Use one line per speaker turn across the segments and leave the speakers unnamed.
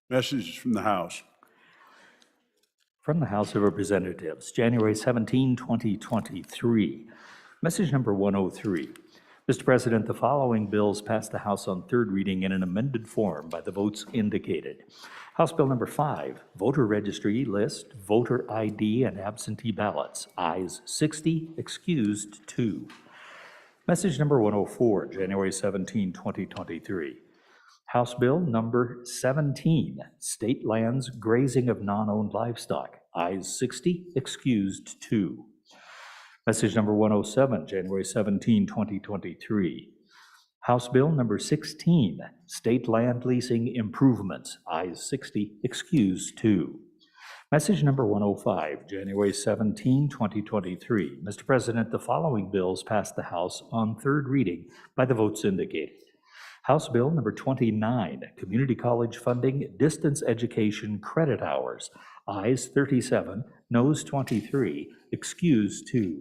Message from the House.
From the House of Representatives, January 17, 2023. Message number 103. Mr. President, the following bills passed the House on third reading in an amended form by the votes indicated. House Bill number 5, Voter Registry List, Voter ID, and Absentee Ballots. Ayes 60, excused 2. Message number 104, January 17, 2023. House Bill number 17, State Lands Grazing of Non-Owned Livestock. Ayes 60, excused 2. Message number 107, January 17, 2023. House Bill number 16, State Land Leasing Improvements. Ayes 60, excused 2. Message number 105, January 17, 2023. Mr. President, the following bills passed the House on third reading by the votes indicated. House Bill number 29, Community College Funding Distance Education Credit Hours. Ayes 37, noes 23, excused 2.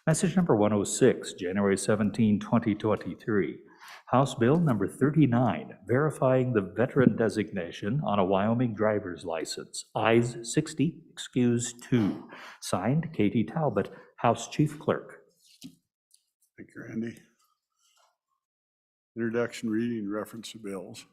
Message number 106, January 17, 2023. House Bill number 39, verifying the veteran designation on a Wyoming driver's license. Ayes 60, excused 2. Signed, Katie Talbot, House Chief Clerk.
Thank you, Randy. Introduction, reading, reference to bills.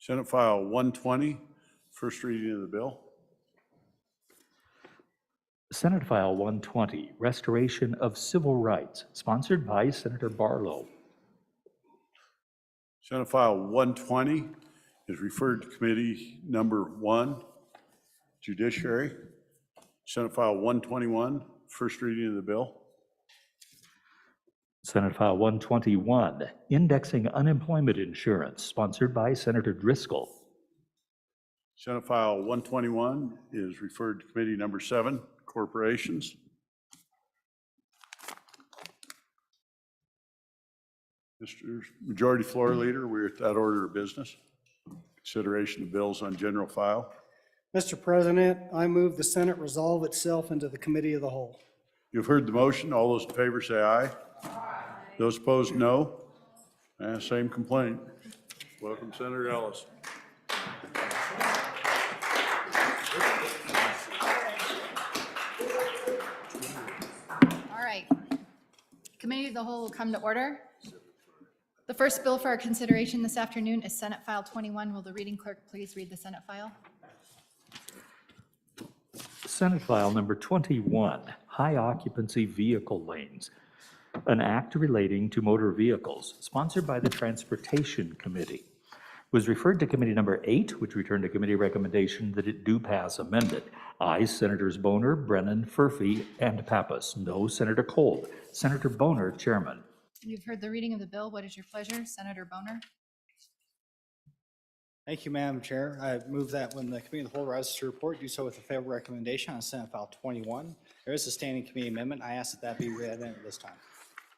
Senate File 120, first reading of the bill.
Senate File 120, Restoration of Civil Rights, sponsored by Senator Barlow.
Senate File 120 is referred to Committee Number 1, Judiciary. Senate File 121, first reading of the bill.
Senate File 121, Indexing Unemployment Insurance, sponsored by Senator Driscoll.
Senate File 121 is referred to Committee Number 7, Corporations. Mr. Majority Floor Leader, we're at that order of business. Consideration of bills on general file.
Mr. President, I move the Senate resolve itself into the Committee of the Whole.
You've heard the motion. All those in favor say aye. Aye. Those opposed, no. Same complaint. Welcome, Senator Ellis.
All right. Committee of the Whole will come to order. The first bill for our consideration this afternoon is Senate File 21. Will the reading clerk please read the Senate file?
Senate File number 21, High Occupancy Vehicle Lanes, an act relating to motor vehicles, sponsored by the Transportation Committee. Was referred to Committee number 8, which returned a committee recommendation that it do pass amended. Ayes Senators Boner, Brennan, Furphy, and Pappas. No, Senator Kolb. Senator Boner, Chairman.
You've heard the reading of the bill. What is your pleasure, Senator Boner?
Thank you, Madam Chair. I move that when the Committee of the Whole rises to report, do so with a favorable recommendation on Senate File 21. There is a standing committee amendment. I ask that that be read at this time.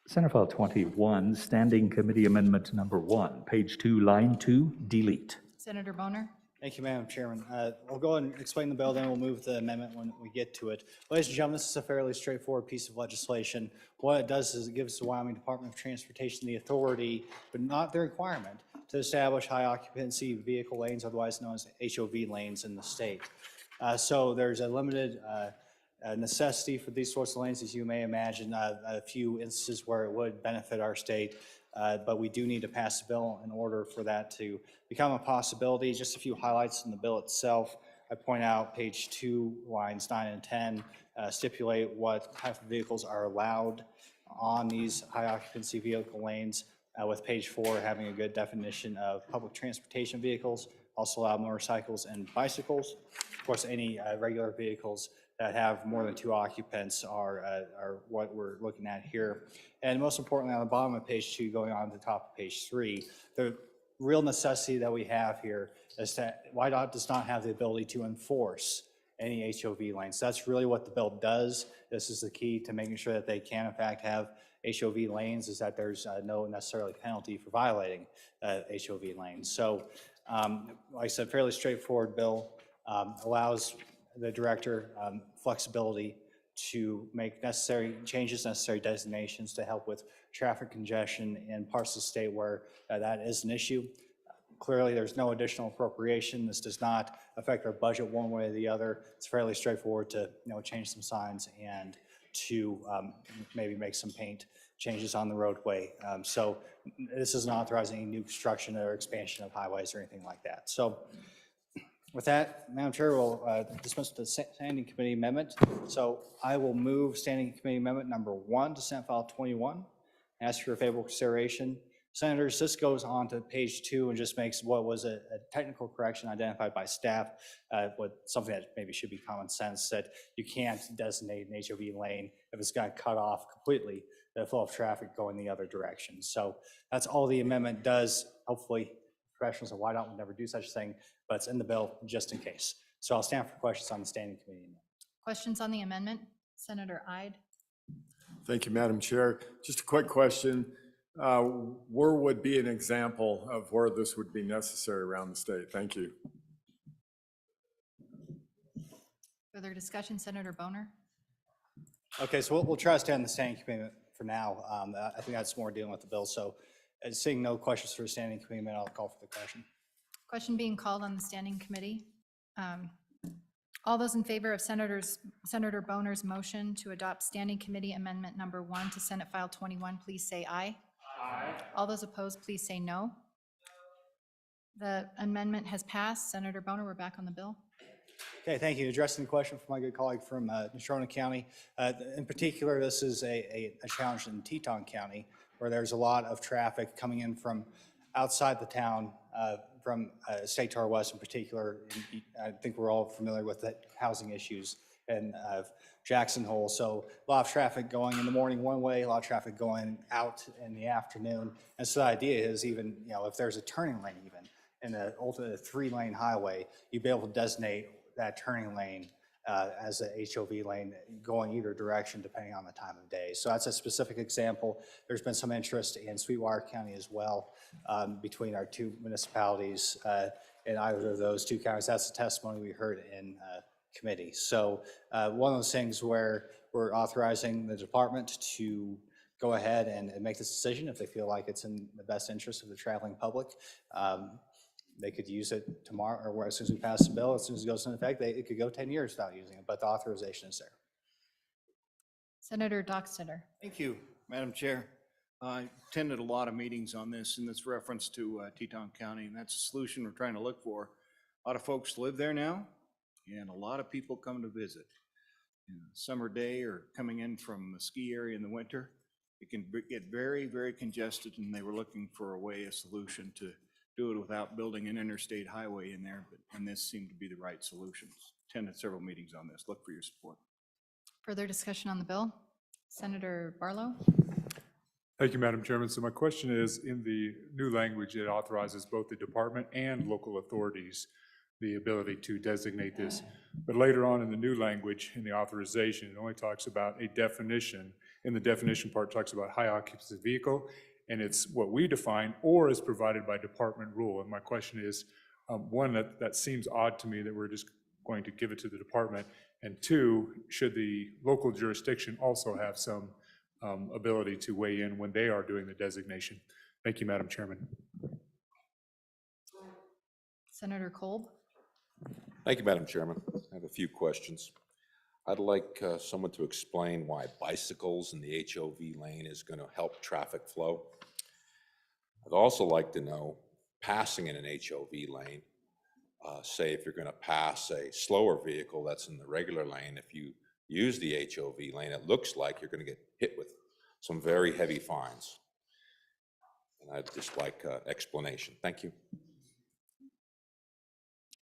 Senate File 21, Standing Committee Amendment number 1, page 2, line 2, delete.
Senator Boner?
Thank you, Madam Chairman. I'll go ahead and explain the bill, then we'll move the amendment when we get to it. Ladies and gentlemen, this is a fairly straightforward piece of legislation. What it does is it gives the Wyoming Department of Transportation the authority, but not the requirement, to establish high occupancy vehicle lanes, otherwise known as HOV lanes in the state. So there's a limited necessity for these sorts of lanes, as you may imagine, a few instances where it would benefit our state. But we do need to pass a bill in order for that to become a possibility. Just a few highlights in the bill itself. I point out page 2, lines 9 and 10, stipulate what type of vehicles are allowed on these high occupancy vehicle lanes, with page 4 having a good definition of public transportation vehicles, also allow motorcycles and bicycles. Of course, any regular vehicles that have more than 2 occupants are what we're looking at here. And most importantly, on the bottom of page 2, going on to the top of page 3, the real necessity that we have here is that WYDOT does not have the ability to enforce any HOV lanes. That's really what the bill does. This is the key to making sure that they can, in fact, have HOV lanes, is that there's no necessarily penalty for violating HOV lanes. So, like I said, fairly straightforward bill, allows the director flexibility to make necessary changes, necessary designations to help with traffic congestion in parts of the state where that is an issue. Clearly, there's no additional appropriation. This does not affect our budget one way or the other. It's fairly straightforward to change some signs and to maybe make some paint changes on the roadway. So this isn't authorizing any new construction or expansion of highways or anything like that. So with that, Madam Chair, we'll dismiss the Standing Committee amendment. So I will move Standing Committee Amendment number 1 to Senate File 21. Ask for favorable consideration. Senators, this goes on to page 2 and just makes what was a technical correction identified by staff, something that maybe should be common sense, that you can't designate an HOV lane if it's got cut off completely, the flow of traffic going the other direction. So that's all the amendment does. Hopefully, professionals at YDOT would never do such a thing, but it's in the bill just in case. So I'll stand for questions on the Standing Committee amendment.
Questions on the amendment? Senator Ide.
Thank you, Madam Chair. Just a quick question. Where would be an example of where this would be necessary around the state? Thank you.
Further discussion, Senator Boner.
Okay, so we'll try to stay on the Standing Committee for now. I think that's more dealing with the bill. So seeing no questions for the Standing Committee, I'll call for the question.
Question being called on the Standing Committee. All those in favor of Senator Boner's motion to adopt Standing Committee Amendment number 1 to Senate File 21, please say aye. Aye. All those opposed, please say no. The amendment has passed. Senator Boner, we're back on the bill.
Okay, thank you. Addressing the question from my good colleague from Natrona County. In particular, this is a challenge in Teton County where there's a lot of traffic coming in from outside the town, from state to our west in particular. I think we're all familiar with the housing issues in Jackson Hole. So a lot of traffic going in the morning one way, a lot of traffic going out in the afternoon. And so the idea is even, if there's a turning lane even in an ultimate 3-lane highway, you'd be able to designate that turning lane as a HOV lane going either direction depending on the time of day. So that's a specific example. There's been some interest in Sweetwater County as well between our 2 municipalities in either of those 2 counties. That's the testimony we heard in committee. So one of those things where we're authorizing the department to go ahead and make this decision if they feel like it's in the best interest of the traveling public. They could use it tomorrow, or as soon as we pass the bill, as soon as it goes into effect, it could go 10 years without using it, but the authorization is there.
Senator Dockstader.
Thank you, Madam Chair. I attended a lot of meetings on this in this reference to Teton County, and that's a solution we're trying to look for. A lot of folks live there now, and a lot of people come to visit. Summer day or coming in from the ski area in the winter, it can get very, very congested, and they were looking for a solution to do it without building an interstate highway in there, and this seemed to be the right solution. Attended several meetings on this. Look for your support.
Further discussion on the bill? Senator Barlow.
Thank you, Madam Chairman. So my question is, in the new language, it authorizes both the department and local authorities the ability to designate this. But later on in the new language, in the authorization, it only talks about a definition. In the definition part, it talks about high occupancy vehicle, and it's what we define or is provided by department rule. And my question is, one, that seems odd to me that we're just going to give it to the department, and 2, should the local jurisdiction also have some ability to weigh in when they are doing the designation? Thank you, Madam Chairman.
Senator Kolb.
Thank you, Madam Chairman. I have a few questions. I'd like someone to explain why bicycles in the HOV lane is going to help traffic flow. I'd also like to know, passing in an HOV lane, say if you're going to pass a slower vehicle that's in the regular lane, if you use the HOV lane, it looks like you're going to get hit with some very heavy fines. And I'd just like explanation. Thank you.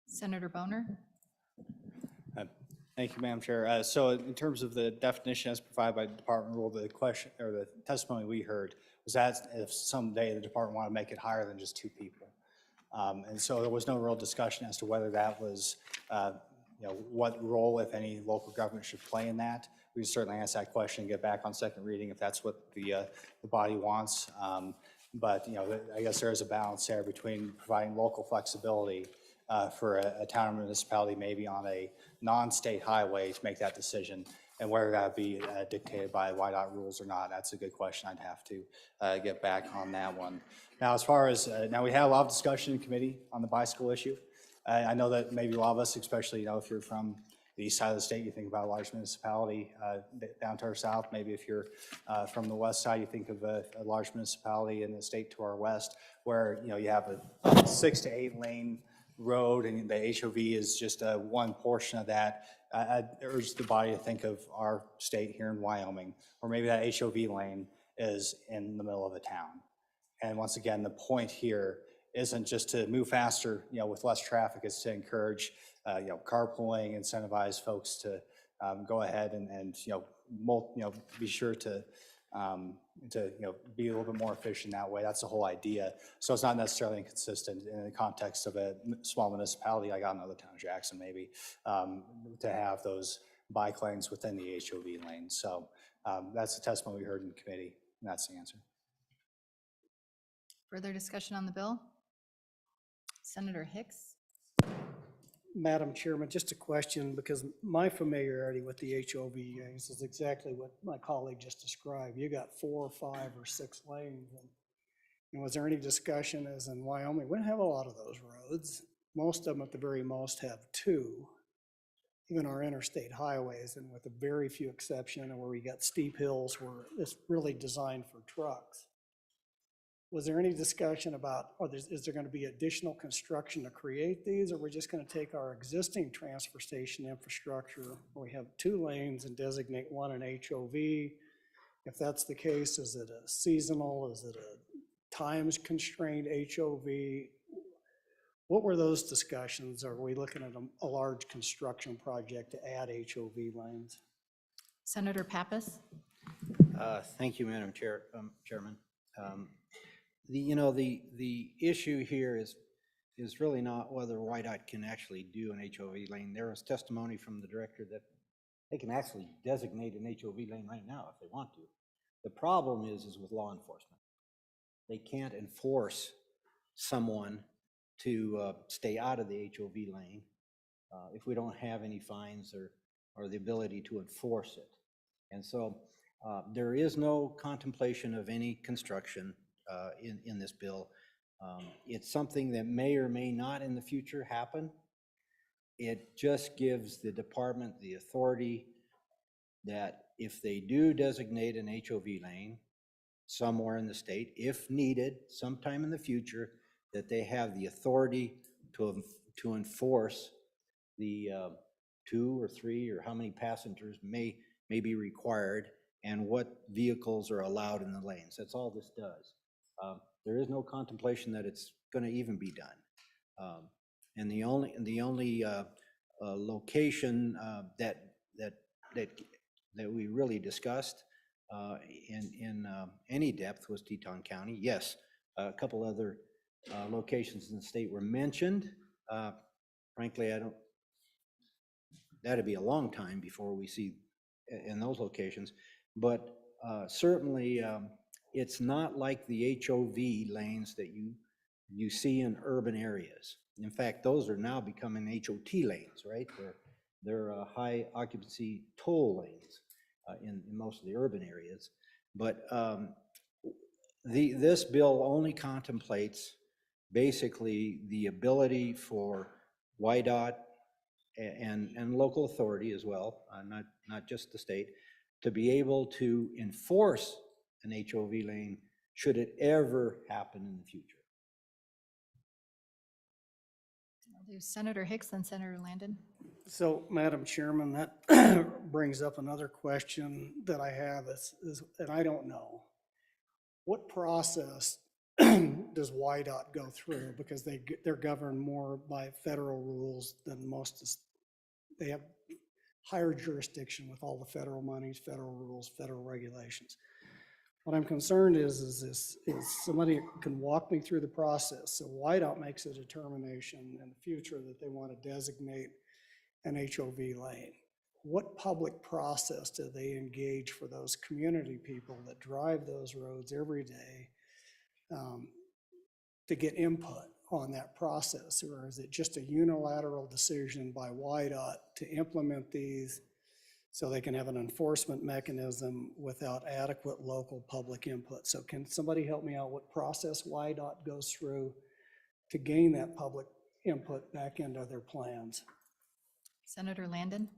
Senator Boner.
Thank you, Madam Chair. So in terms of the definition as provided by the department rule, the question or the testimony we heard was that if someday the department wanted to make it higher than just 2 people. And so there was no real discussion as to whether that was, what role, if any, local government should play in that. We certainly ask that question and get back on second reading if that's what the body wants. But I guess there is a balance there between providing local flexibility for a town or municipality maybe on a non-state highway to make that decision, and whether that be dictated by YDOT rules or not. That's a good question. I'd have to get back on that one. Now, as far as, now we had a lot of discussion in committee on the bicycle issue. I know that maybe a lot of us, especially, if you're from the east side of the state, you think about a large municipality down to our south. Maybe if you're from the west side, you think of a large municipality in the state to our west, where you have a 6 to 8 lane road, and the HOV is just one portion of that. I urge the body to think of our state here in Wyoming, or maybe that HOV lane is in the middle of a town. And once again, the point here isn't just to move faster, with less traffic. It's to encourage, carpooling, incentivize folks to go ahead and be sure to be a little bit more efficient that way. That's the whole idea. So it's not necessarily inconsistent in the context of a small municipality. I got another town, Jackson, maybe, to have those bike lanes within the HOV lane. So that's the testimony we heard in committee, and that's the answer.
Further discussion on the bill? Senator Hicks?
Madam Chairman, just a question, because my familiarity with the HOV lanes is exactly what my colleague just described. You got 4, 5, or 6 lanes. And was there any discussion, as in Wyoming, we don't have a lot of those roads. Most of them at the very most have 2, even our interstate highways, and with a very few exceptions where we got steep hills where it's really designed for trucks. Was there any discussion about, is there going to be additional construction to create these, or we're just going to take our existing transfer station infrastructure where we have 2 lanes and designate one an HOV? If that's the case, is it a seasonal? Is it a times constrained HOV? What were those discussions? Are we looking at a large construction project to add HOV lanes?
Senator Pappas?
Thank you, Madam Chairman. The issue here is really not whether YDOT can actually do an HOV lane. There was testimony from the director that they can actually designate an HOV lane right now if they want to. The problem is with law enforcement. They can't enforce someone to stay out of the HOV lane if we don't have any fines or the ability to enforce it. And so there is no contemplation of any construction in this bill. It's something that may or may not in the future happen. It just gives the department the authority that if they do designate an HOV lane somewhere in the state, if needed, sometime in the future, that they have the authority to enforce the 2 or 3 or how many passengers may be required and what vehicles are allowed in the lanes. That's all this does. There is no contemplation that it's going to even be done. And the only location that we really discussed in any depth was Teton County. Yes, a couple other locations in the state were mentioned. Frankly, that'd be a long time before we see in those locations, but certainly it's not like the HOV lanes that you see in urban areas. In fact, those are now becoming HOT lanes, right? They're high occupancy toll lanes in most of the urban areas. But this bill only contemplates basically the ability for YDOT and local authority as well, not just the state, to be able to enforce an HOV lane should it ever happen in the future.
I'll do Senator Hicks and Senator Landon.
So, Madam Chairman, that brings up another question that I have is, and I don't know, what process does YDOT go through? Because they're governed more by federal rules than most. They have higher jurisdiction with all the federal monies, federal rules, federal regulations. What I'm concerned is somebody can walk me through the process. So YDOT makes a determination in the future that they want to designate an HOV lane. What public process do they engage for those community people that drive those roads every day to get input on that process? Or is it just a unilateral decision by YDOT to implement these so they can have an enforcement mechanism without adequate local public input. So can somebody help me out what process YDOT goes through to gain that public input back into their plans?
Senator Landon?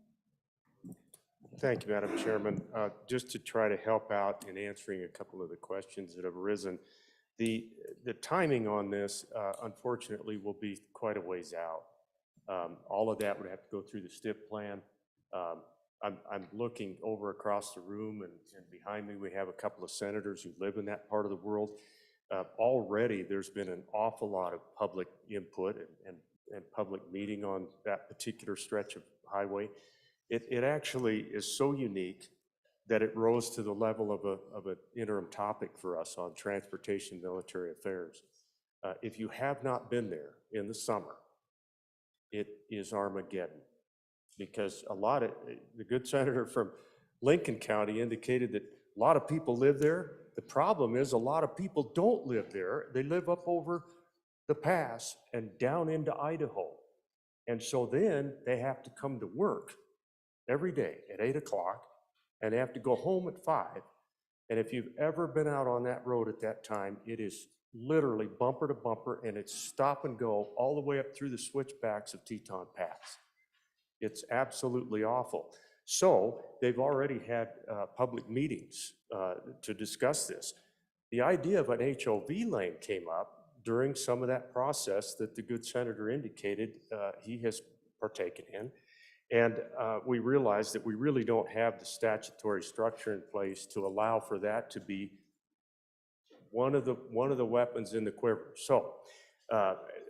Thank you, Madam Chairman. Just to try to help out in answering a couple of the questions that have arisen, the timing on this, unfortunately, will be quite a ways out. All of that would have to go through the STIP plan. I'm looking over across the room, and behind me, we have a couple of senators who live in that part of the world. Already, there's been an awful lot of public input and public meeting on that particular stretch of highway. It actually is so unique that it rose to the level of an interim topic for us on transportation military affairs. If you have not been there in the summer, it is Armageddon, because the good senator from Lincoln County indicated that a lot of people live there. The problem is a lot of people don't live there. They live up over the pass and down into Idaho. And so then they have to come to work every day at 8 o'clock, and they have to go home at 5. And if you've ever been out on that road at that time, it is literally bumper to bumper, and it's stop and go all the way up through the switchbacks of Teton Pass. It's absolutely awful. So they've already had public meetings to discuss this. The idea of an HOV lane came up during some of that process that the good senator indicated he has partaken in. And we realized that we really don't have the statutory structure in place to allow for that to be one of the weapons in the quiver. So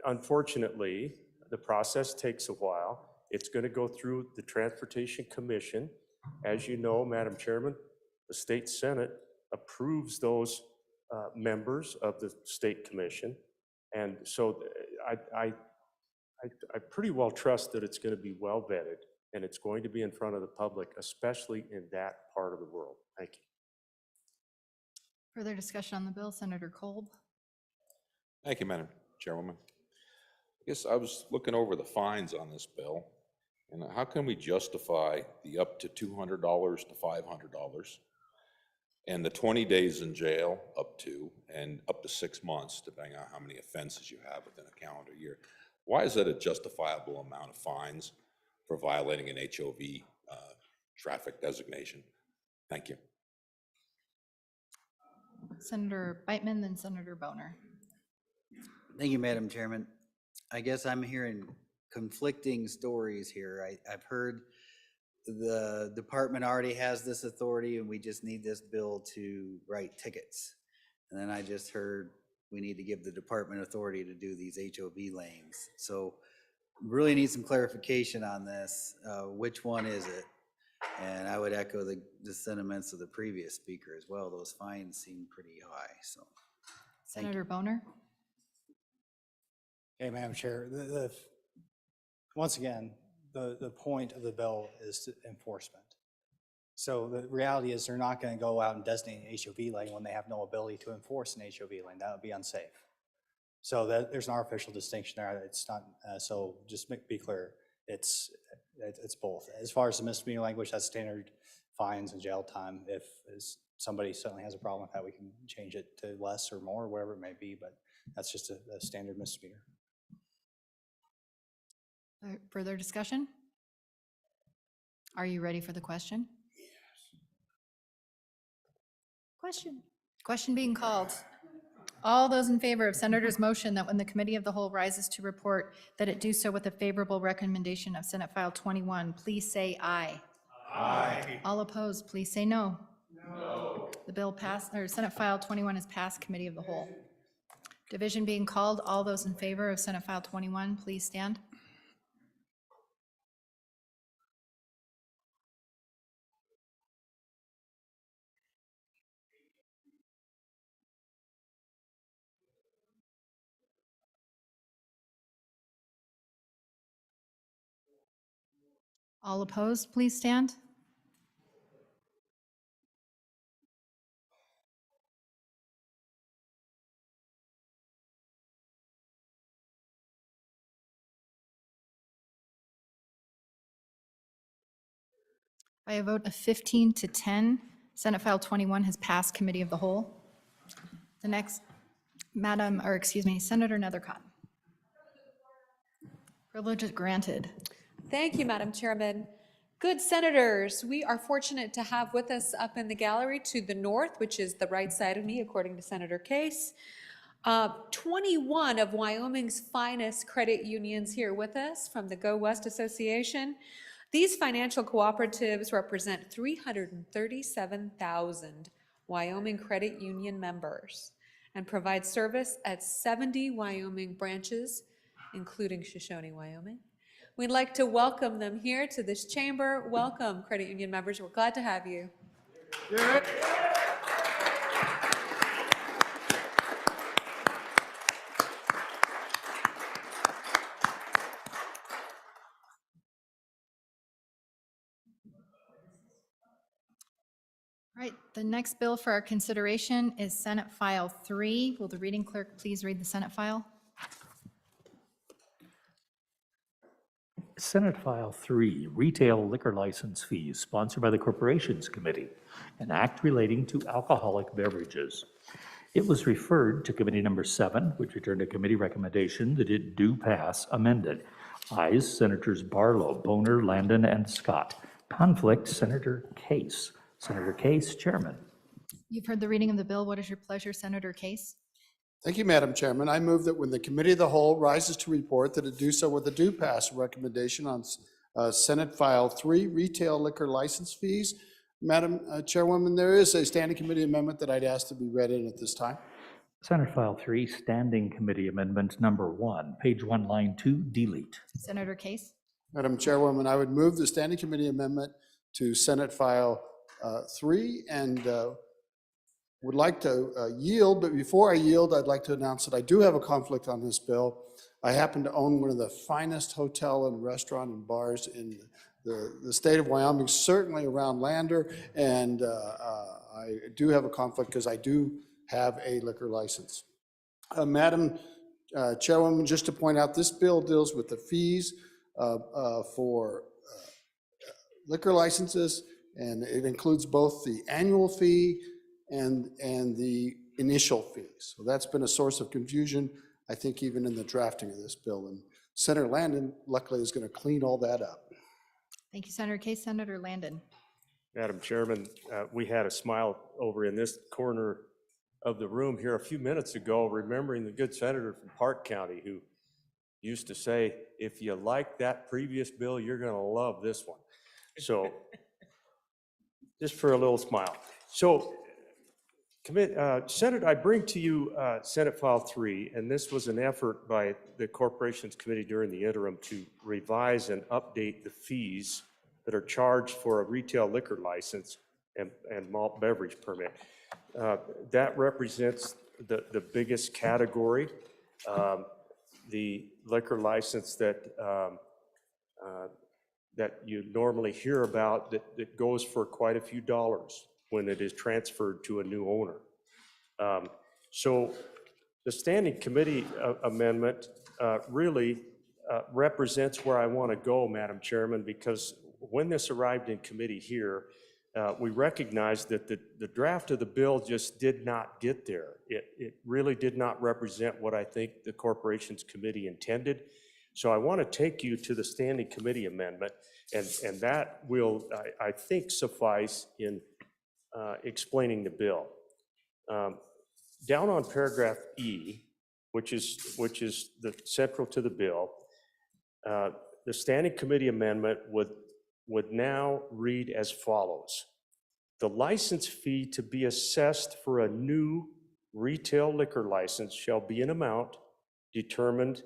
unfortunately, the process takes a while. It's going to go through the Transportation Commission. As you know, Madam Chairman, the State Senate approves those members of the State Commission. And so I pretty well trust that it's going to be well vetted, and it's going to be in front of the public, especially in that part of the world. Thank you.
Further discussion on the bill, Senator Kolb?
Thank you, Madam Chairwoman. I guess I was looking over the fines on this bill, and how can we justify the up to $200 to $500 and the 20 days in jail up to 6 months, depending on how many offenses you have within a calendar year? Why is that a justifiable amount of fines for violating an HOV traffic designation? Thank you.
Senator Beitman, then Senator Boner.
Thank you, Madam Chairman. I guess I'm hearing conflicting stories here. I've heard the department already has this authority and we just need this bill to write tickets. And then I just heard we need to give the department authority to do these HOV lanes. So really need some clarification on this. Which one is it? And I would echo the sentiments of the previous speaker as well. Those fines seem pretty high, so.
Senator Boner?
Hey, Madam Chair, once again, the point of the bill is enforcement. So the reality is they're not going to go out and designate an HOV lane when they have no ability to enforce an HOV lane. That would be unsafe. So there's an artificial distinction there. It's not, so just be clear, it's both. As far as the misdemeanor language, that's standard fines and jail time. If somebody certainly has a problem with that, we can change it to less or more, whatever it may be, but that's just a standard misdemeanor.
Further discussion? Are you ready for the question? Yes. Question being called. All those in favor of Senator's motion that when the Committee of the Whole rises to report that it do so with a favorable recommendation of Senate File 21, please say aye. Aye. All opposed, please say no. No. The bill passed, or Senate File 21 is passed Committee of the Whole. Division being called. All those in favor of Senate File 21, please stand. All opposed, please stand. By a vote of 15 to 10, Senate File 21 has passed Committee of the Whole. The next, Senator Nethercott. Privilege is granted.
Thank you, Madam Chairman. Good senators, we are fortunate to have with us up in the gallery to the north, which is the right side of me, according to Senator Case, 21 of Wyoming's finest credit unions here with us from the Go West Association. These financial cooperatives represent 337,000 Wyoming credit union members and provide service at 70 Wyoming branches, including Shoshone, Wyoming. We'd like to welcome them here to this chamber. Welcome, credit union members. We're glad to have you.
All right, the next bill for our consideration is Senate File 3. Will the reading clerk please read the Senate file?
Senate File 3, Retail Liquor License Fees, sponsored by the Corporations Committee, an act relating to alcoholic beverages. It was referred to Committee Number 7, which returned a committee recommendation that it do pass amended. Ayes, Senators Barlow, Boner, Landon, and Scott. Conflict, Senator Case. Senator Case, Chairman.
You've heard the reading of the bill. What is your pleasure, Senator Case?
Thank you, Madam Chairman. I move that when the Committee of the Whole rises to report, that it do so with a due pass recommendation on Senate File 3, Retail Liquor License Fees. Madam Chairwoman, there is a standing committee amendment that I'd ask to be read in at this time.
Senate File 3, Standing Committee Amendment Number 1, page 1, line 2, delete.
Senator Case?
Madam Chairwoman, I would move the standing committee amendment to Senate File 3 and would like to yield, but before I yield, I'd like to announce that I do have a conflict on this bill. I happen to own one of the finest hotel and restaurant and bars in the state of Wyoming, certainly around Lander, and I do have a conflict because I do have a liquor license. Madam Chairwoman, just to point out, this bill deals with the fees for liquor licenses, and it includes both the annual fee and the initial fees. So that's been a source of confusion, I think, even in the drafting of this bill. And Senator Landon, luckily, is going to clean all that up.
Thank you, Senator Case. Senator Landon?
Madam Chairman, we had a smile over in this corner of the room here a few minutes ago, remembering the good senator from Park County who used to say, if you like that previous bill, you're going to love this one. So just for a little smile. So Senator, I bring to you Senate File 3, and this was an effort by the Corporations Committee during the interim to revise and update the fees that are charged for a retail liquor license and malt beverage permit. That represents the biggest category. The liquor license that you normally hear about that goes for quite a few dollars when it is transferred to a new owner. So the standing committee amendment really represents where I want to go, Madam Chairman, because when this arrived in committee here, we recognized that the draft of the bill just did not get there. It really did not represent what I think the Corporations Committee intended. So I want to take you to the standing committee amendment, and that will, I think, suffice in explaining the bill. Down on paragraph E, which is the central to the bill, the standing committee amendment would now read as follows. The license fee to be assessed for a new retail liquor license shall be an amount determined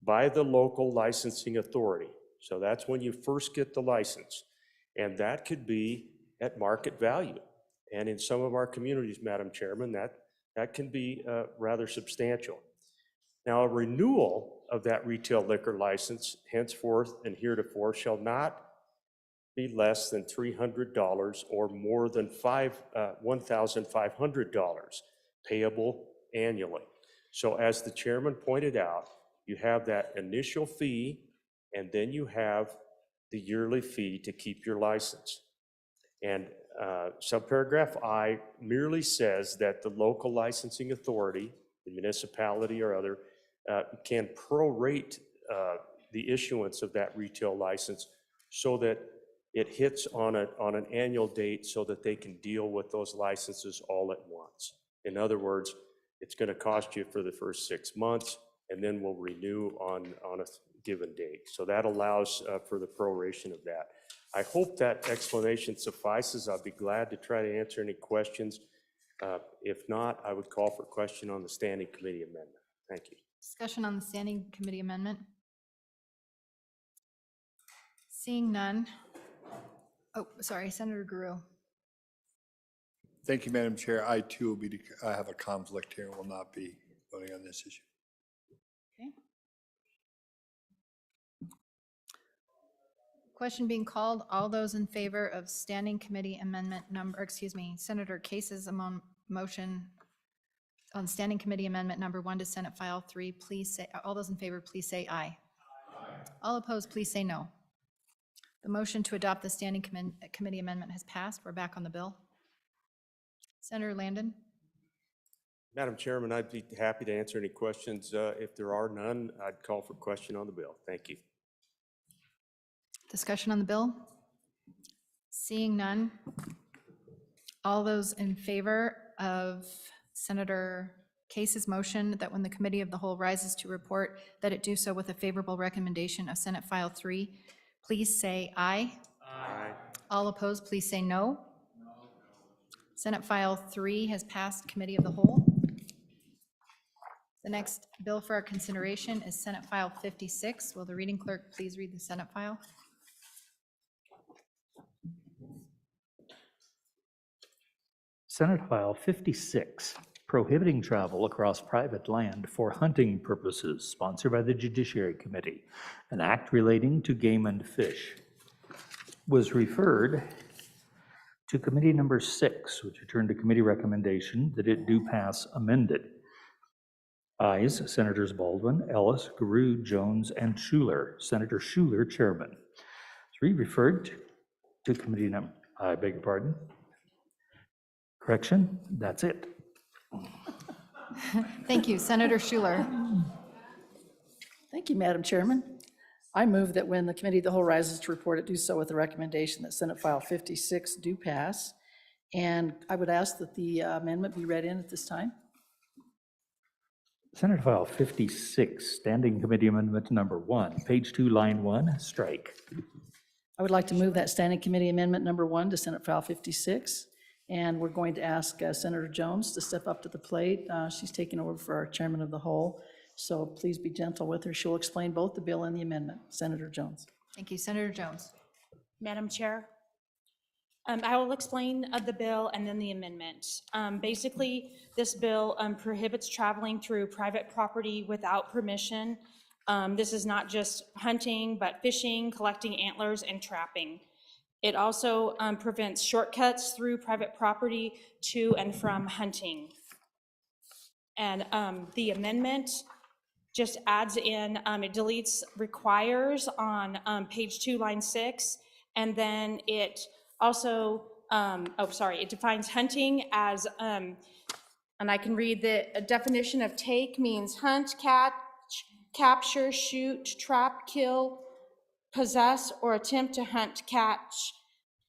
by the local licensing authority. So that's when you first get the license. And that could be at market value. And in some of our communities, Madam Chairman, that can be rather substantial. Now, a renewal of that retail liquor license henceforth and heretofore shall not be less than $300 or more than $1,500 payable annually. So as the chairman pointed out, you have that initial fee, and then you have the yearly fee to keep your license. And subparagraph I merely says that the local licensing authority, the municipality or other, can prorate the issuance of that retail license so that it hits on an annual date so that they can deal with those licenses all at once. In other words, it's going to cost you for the first 6 months, and then we'll renew on a given date. So that allows for the proration of that. I hope that explanation suffices. I'll be glad to try to answer any questions. If not, I would call for question on the standing committee amendment. Thank you.
Discussion on the standing committee amendment. Seeing none. Oh, sorry, Senator Guru.
Thank you, Madam Chair. I too will be, I have a conflict here and will not be voting on this issue.
Okay. Question being called. All those in favor of standing committee amendment Senator Case's motion on standing committee amendment number 1 to Senate File 3, please say, all those in favor, please say aye. All opposed, please say no. The motion to adopt the standing committee amendment has passed. We're back on the bill. Senator Landon.
Madam Chairman, I'd be happy to answer any questions. If there are none, I'd call for question on the bill. Thank you.
Discussion on the bill? Seeing none. All those in favor of Senator Case's motion that when the committee of the whole rises to report that it do so with a favorable recommendation of Senate File 3, please say aye.
Aye.
All opposed, please say no. Senate File 3 has passed committee of the whole. The next bill for our consideration is Senate File 56. Will the reading clerk please read the Senate file?
Senate File 56, prohibiting travel across private land for hunting purposes, sponsored by the Judiciary Committee. An act relating to game and fish was referred to committee number 6, which returned to committee recommendation that it do pass amended. Ayes, Senators Baldwin, Ellis, Guru, Jones, and Schuler. Senator Schuler, chairman. 3, referred to committee number, I beg your pardon. Correction, that's it.
Thank you, Senator Schuler.
Thank you, Madam Chairman. I move that when the committee of the whole rises to report it, do so with the recommendation that Senate File 56 do pass. And I would ask that the amendment be read in at this time.
Senate File 56, Standing Committee Amendment number 1, page 2, line 1, strike.
I would like to move that Standing Committee Amendment number 1 to Senate File 56. And we're going to ask Senator Jones to step up to the plate. She's taking over for our chairman of the whole. So please be gentle with her. She'll explain both the bill and the amendment. Senator Jones.
Thank you, Senator Jones.
Madam Chair, I will explain the bill and then the amendment. Basically, this bill prohibits traveling through private property without permission. This is not just hunting, but fishing, collecting antlers, and trapping. It also prevents shortcuts through private property to and from hunting. And the amendment just adds in, it deletes requires on page 2, line 6, and then it also, it defines hunting as, and I can read the definition of take means hunt, catch, capture, shoot, trap, kill, possess, or attempt to hunt, catch,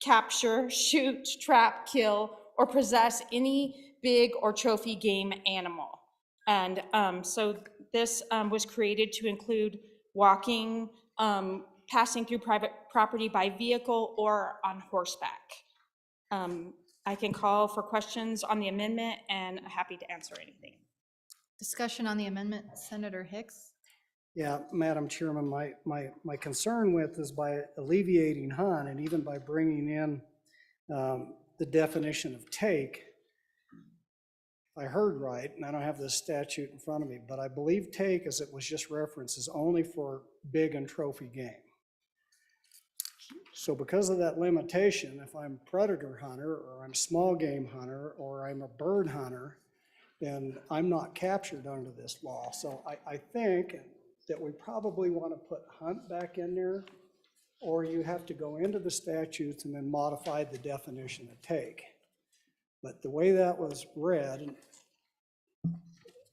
capture, shoot, trap, kill, or possess any big or trophy game animal. And so this was created to include walking, passing through private property by vehicle or on horseback. I can call for questions on the amendment and I'm happy to answer anything.
Discussion on the amendment, Senator Hicks.
Yeah, Madam Chairman, my concern with is by alleviating hunt and even by bringing in the definition of take, if I heard right, and I don't have this statute in front of me, but I believe take, as it was just referenced, is only for big and trophy game. So because of that limitation, if I'm a predator hunter or I'm a small game hunter or I'm a bird hunter, then I'm not captured under this law. So I think that we probably want to put hunt back in there or you have to go into the statutes and then modify the definition of take. But the way that was read,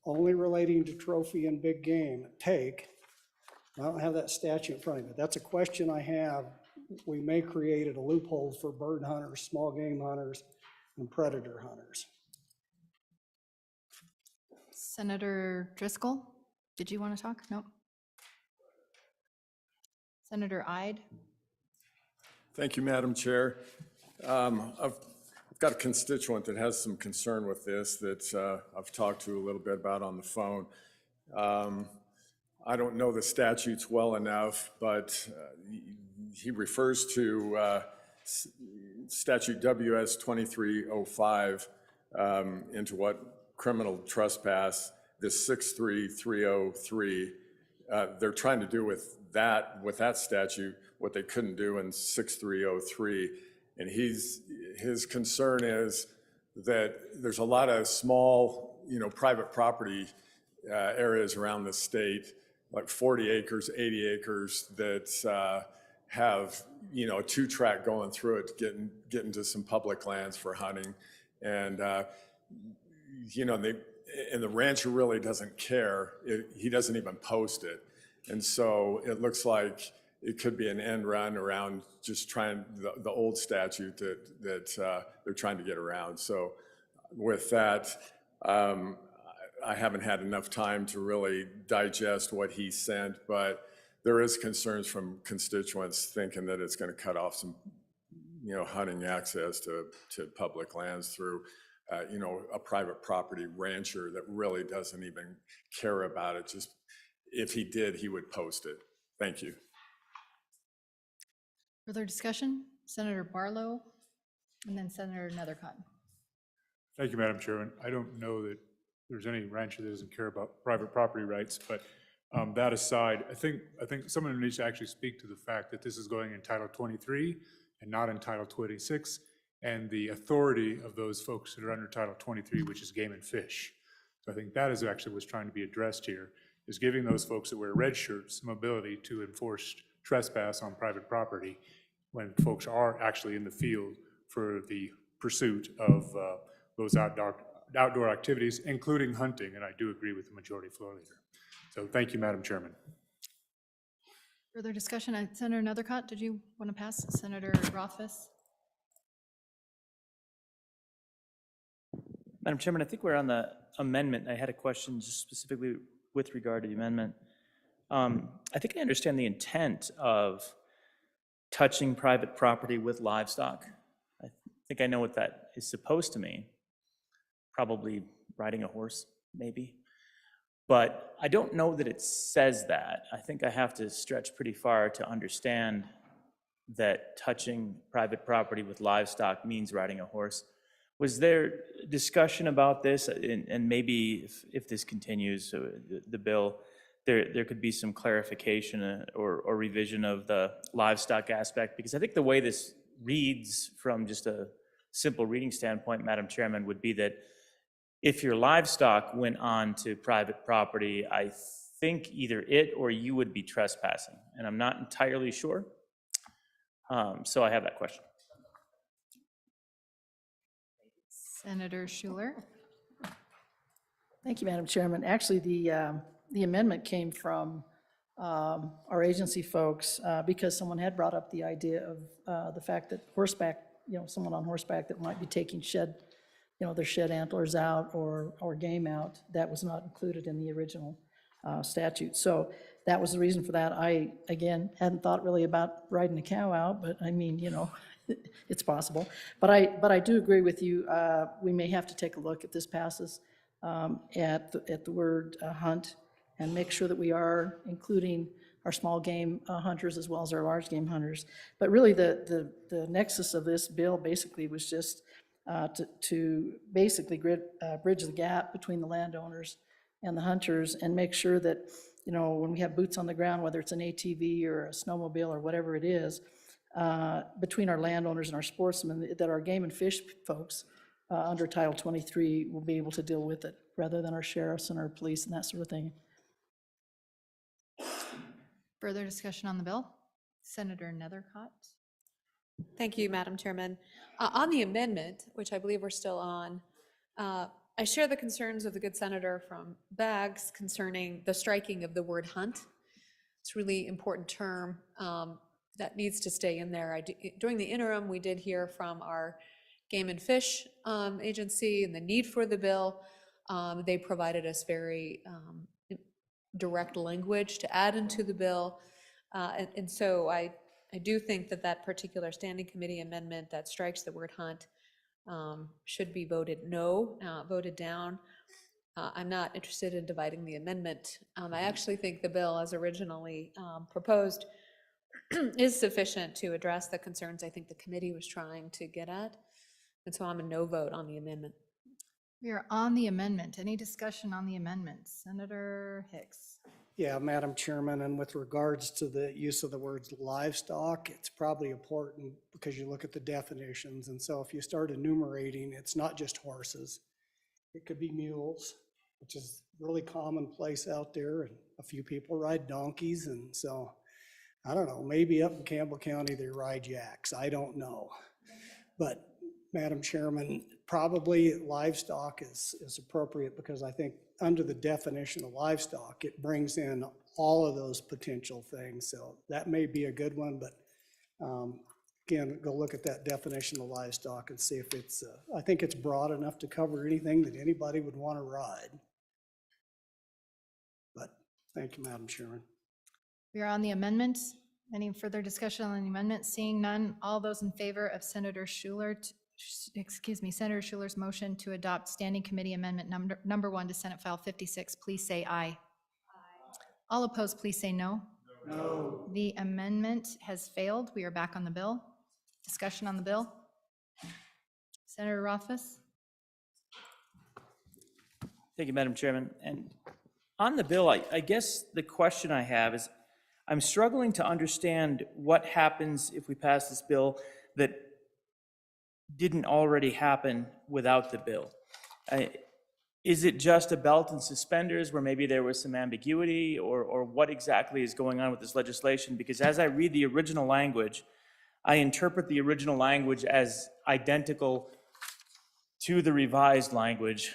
only relating to trophy and big game, take, I don't have that statute in front of me. That's a question I have. We may create a loophole for bird hunters, small game hunters, and predator hunters.
Senator Driscoll, did you want to talk? Nope. Senator Ide?
Thank you, Madam Chair. I've got a constituent that has some concern with this that I've talked to a little bit about on the phone. I don't know the statutes well enough, but he refers to statute WS 2305 into what criminal trespass, this 63303, they're trying to do with that statute what they couldn't do in 6303. And his concern is that there's a lot of small, private property areas around the state, like 40 acres, 80 acres, that have, a 2-track going through it, getting to some public lands for hunting. And, and the rancher really doesn't care. He doesn't even post it. And so it looks like it could be an end run around just trying the old statute that they're trying to get around. So with that, I haven't had enough time to really digest what he sent, but there is concerns from constituents thinking that it's going to cut off some, hunting access to public lands through, a private property rancher that really doesn't even care about it. Just if he did, he would post it. Thank you.
Further discussion? Senator Barlow, and then Senator Nethercott.
Thank you, Madam Chairman. I don't know that there's any rancher that doesn't care about private property rights, but that aside, I think someone needs to actually speak to the fact that this is going in Title 23 and not in Title 26, and the authority of those folks that are under Title 23, which is game and fish. So I think that is actually what's trying to be addressed here, is giving those folks that wear red shirts some ability to enforce trespass on private property when folks are actually in the field for the pursuit of those outdoor activities, including hunting, and I do agree with the majority floor leader. So thank you, Madam Chairman.
Further discussion? Senator Nethercott, did you want to pass? Senator Rothfuss?
Madam Chairman, I think we're on the amendment. I had a question just specifically with regard to the amendment. I think I understand the intent of touching private property with livestock. I think I know what that is supposed to mean. Probably riding a horse, maybe. But I don't know that it says that. I think I have to stretch pretty far to understand that touching private property with livestock means riding a horse. Was there discussion about this? And maybe if this continues, the bill, there could be some clarification or revision of the livestock aspect, because I think the way this reads from just a simple reading standpoint, Madam Chairman, would be that if your livestock went on to private property, I think either it or you would be trespassing, and I'm not entirely sure. So I have that question.
Senator Schuler?
Thank you, Madam Chairman. Actually, the amendment came from our agency folks because someone had brought up the idea of the fact that horseback, someone on horseback that might be taking their shed antlers out or game out, that was not included in the original statute. So that was the reason for that. I, again, hadn't thought really about riding a cow out, but I mean, it's possible. But I do agree with you. We may have to take a look if this passes at the word hunt, and make sure that we are including our small game hunters as well as our large game hunters. But really the nexus of this bill basically was just to basically bridge the gap between the landowners and the hunters, and make sure that, when we have boots on the ground, whether it's an ATV or a snowmobile or whatever it is, between our landowners and our sportsmen, that our game and fish folks under Title 23 will be able to deal with it, rather than our sheriffs and our police and that sort of thing.
Further discussion on the bill? Senator Nethercott.
Thank you, Madam Chairman. On the amendment, which I believe we're still on, I share the concerns of the good senator from Bags concerning the striking of the word hunt. It's a really important term that needs to stay in there. During the interim, we did hear from our Game and Fish Agency and the need for the bill. They provided us very direct language to add into the bill. And so I do think that that particular standing committee amendment that strikes the word hunt should be voted voted down. I'm not interested in dividing the amendment. I actually think the bill as originally proposed is sufficient to address the concerns I think the committee was trying to get at. And so I'm a no vote on the amendment.
We are on the amendment. Any discussion on the amendment? Senator Hicks.
Yeah, Madam Chairman, and with regards to the use of the words livestock, it's probably important because you look at the definitions. And so if you start enumerating, it's not just horses. It could be mules, which is really commonplace out there. And a few people ride donkeys. And so, I don't know, maybe up in Campbell County, they ride yaks. I don't know. But Madam Chairman, probably livestock is appropriate because I think under the definition of livestock, it brings in all of those potential things. So that may be a good one, but again, go look at that definition of livestock and see if it's, I think it's broad enough to cover anything that anybody would want to ride. But thank you, Madam Chairman.
We are on the amendment. Any further discussion on the amendment? Seeing none, all those in favor of Senator Senator Schuler's motion to adopt Standing Committee Amendment number 1 to Senate File 56, please say aye. Aye. All opposed, please say no.
No.
The amendment has failed. We are back on the bill. Discussion on the bill. Senator Rothfuss.
Thank you, Madam Chairman. And on the bill, I guess the question I have is, I'm struggling to understand what happens if we pass this bill that didn't already happen without the bill. Is it just a belt and suspenders where maybe there was some ambiguity, or what exactly is going on with this legislation? Because as I read the original language, I interpret the original language as identical to the revised language,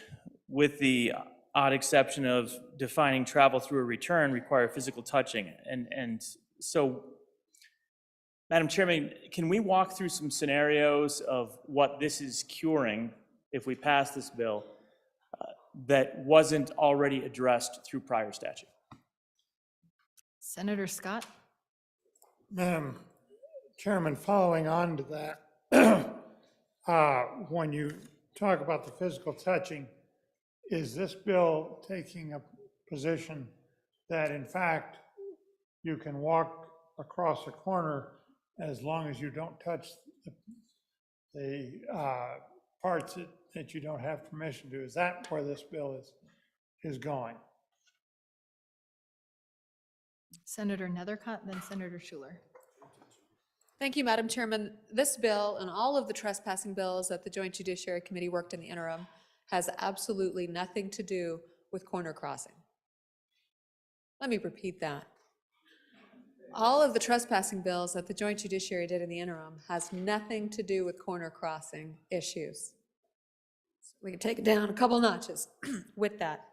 with the odd exception of defining travel through a return require physical touching. And so, Madam Chairman, can we walk through some scenarios of what this is curing if we pass this bill that wasn't already addressed through prior statute?
Senator Scott.
Madam Chairman, following on to that, when you talk about the physical touching, is this bill taking a position that in fact you can walk across a corner as long as you don't touch the parts that you don't have permission to? Is that where this bill is going?
Senator Nethercott, then Senator Schuler.
Thank you, Madam Chairman. This bill and all of the trespassing bills that the Joint Judiciary Committee worked in the interim has absolutely nothing to do with corner crossing. Let me repeat that. All of the trespassing bills that the Joint Judiciary did in the interim has nothing to do with corner crossing issues. So we can take it down a couple notches with that.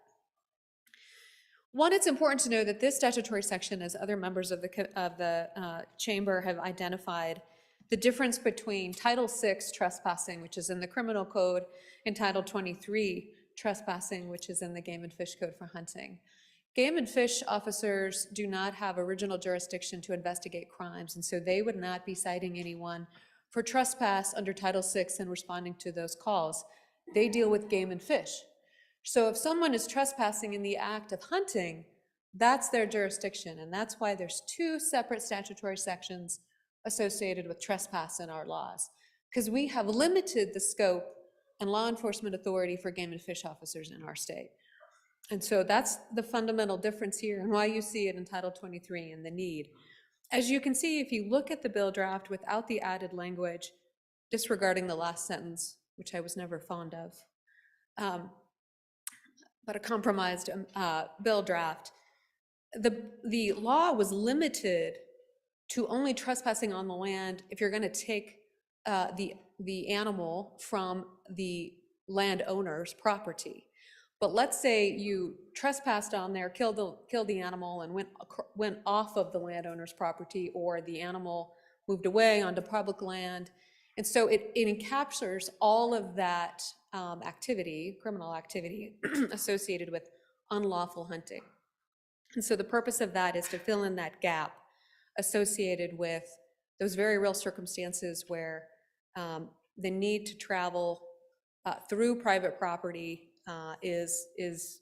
One, it's important to know that this statutory section, as other members of the chamber have identified, the difference between Title VI trespassing, which is in the criminal code, and Title 23 trespassing, which is in the Game and Fish Code for hunting. Game and Fish officers do not have original jurisdiction to investigate crimes, and so they would not be citing anyone for trespass under Title VI and responding to those calls. They deal with game and fish. So if someone is trespassing in the act of hunting, that's their jurisdiction, and that's why there's two separate statutory sections associated with trespass in our laws, because we have limited the scope and law enforcement authority for game and fish officers in our state. And so that's the fundamental difference here and why you see it in Title 23 and the need. As you can see, if you look at the bill draft without the added language, disregarding the last sentence, which I was never fond of, but a compromised bill draft, the law was limited to only trespassing on the land if you're going to take the animal from the landowner's property. But let's say you trespassed on there, killed the animal and went off of the landowner's property, or the animal moved away onto public land. And so it encaptures all of that activity, criminal activity associated with unlawful hunting. And so the purpose of that is to fill in that gap associated with those very real circumstances where the need to travel through private property is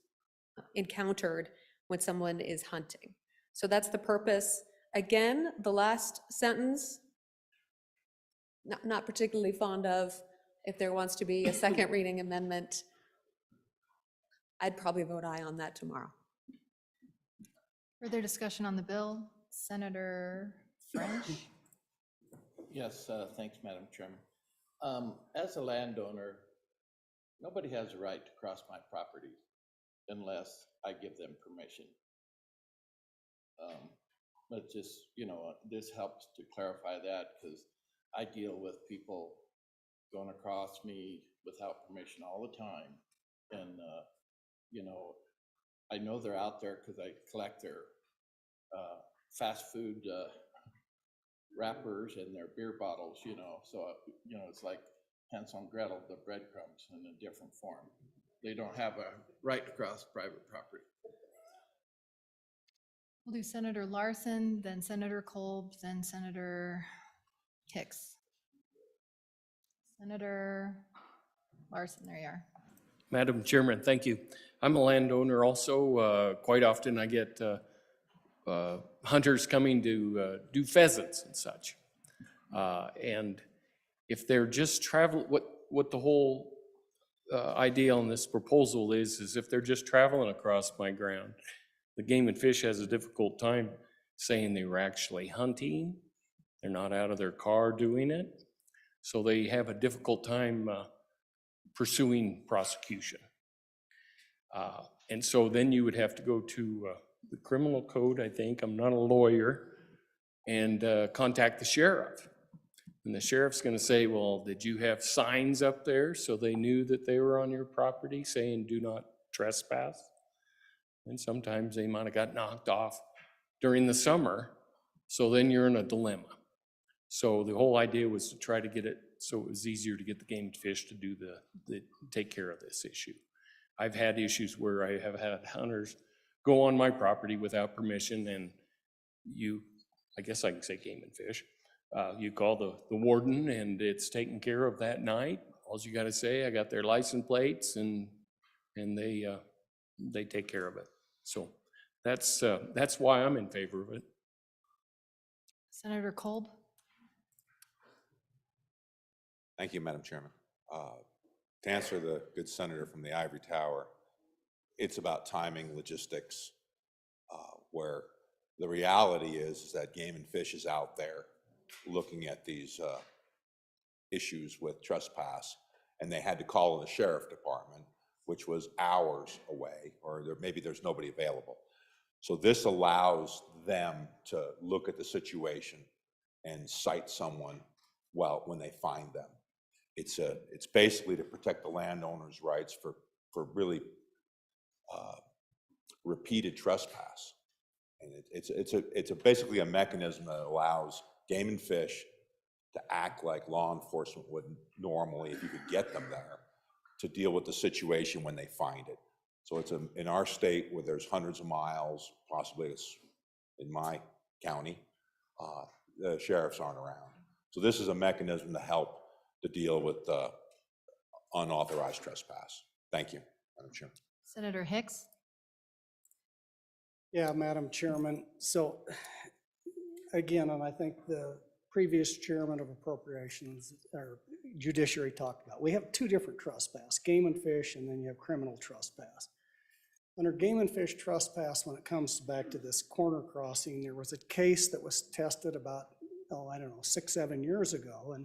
encountered when someone is hunting. So that's the purpose. Again, the last sentence, not particularly fond of. If there wants to be a second reading amendment, I'd probably vote aye on that tomorrow.
Further discussion on the bill? Senator French?
Yes, thanks, Madam Chairman. As a landowner, nobody has a right to cross my property unless I give them permission. But just, this helps to clarify that, because I deal with people going across me without permission all the time. And, I know they're out there because I collect their fast food wrappers and their beer bottles, so, it's like Hansel and Gretel, the breadcrumbs in a different form. They don't have a right to cross private property.
We'll do Senator Larson, then Senator Kolb, then Senator Hicks. Senator Larson, there you are.
Madam Chairman, thank you. I'm a landowner also. Quite often I get hunters coming to do pheasants and such. And if they're just traveling, what the whole idea on this proposal is if they're just traveling across my ground, the Game and Fish has a difficult time saying they were actually hunting. They're not out of their car doing it. So they have a difficult time pursuing prosecution. And so then you would have to go to the criminal code, I think, I'm not a lawyer, and contact the sheriff. And the sheriff's gonna say, well, did you have signs up there so they knew that they were on your property saying do not trespass? And sometimes they might have got knocked off during the summer, so then you're in a dilemma. So the whole idea was to try to get it so it was easier to get the Game and Fish to do take care of this issue. I've had issues where I have had hunters go on my property without permission, and I guess I can say Game and Fish, you call the warden and it's taken care of that night. All you gotta say, I got their license plates, and they take care of it. So that's why I'm in favor of it.
Senator Kolb?
Thank you, Madam Chairman. To answer the good senator from the Ivory Tower, it's about timing, logistics, where the reality is that Game and Fish is out there looking at these issues with trespass, and they had to call in the sheriff department, which was hours away, or maybe there's nobody available. So this allows them to look at the situation and cite someone when they find them. It's basically to protect the landowner's rights for really repeated trespass. And it's basically a mechanism that allows Game and Fish to act like law enforcement would normally if you could get them there, to deal with the situation when they find it. So it's in our state where there's hundreds of miles, possibly it's in my county, the sheriffs aren't around. So this is a mechanism to help to deal with unauthorized trespass. Thank you, Madam Chair.
Senator Hicks?
Yeah, Madam Chairman. So again, and I think the previous chairman of appropriations or judiciary talked about, we have two different trespass, Game and Fish, and then you have criminal trespass. Under Game and Fish trespass, when it comes back to this corner crossing, there was a case that was tested about, 6, 7 years ago,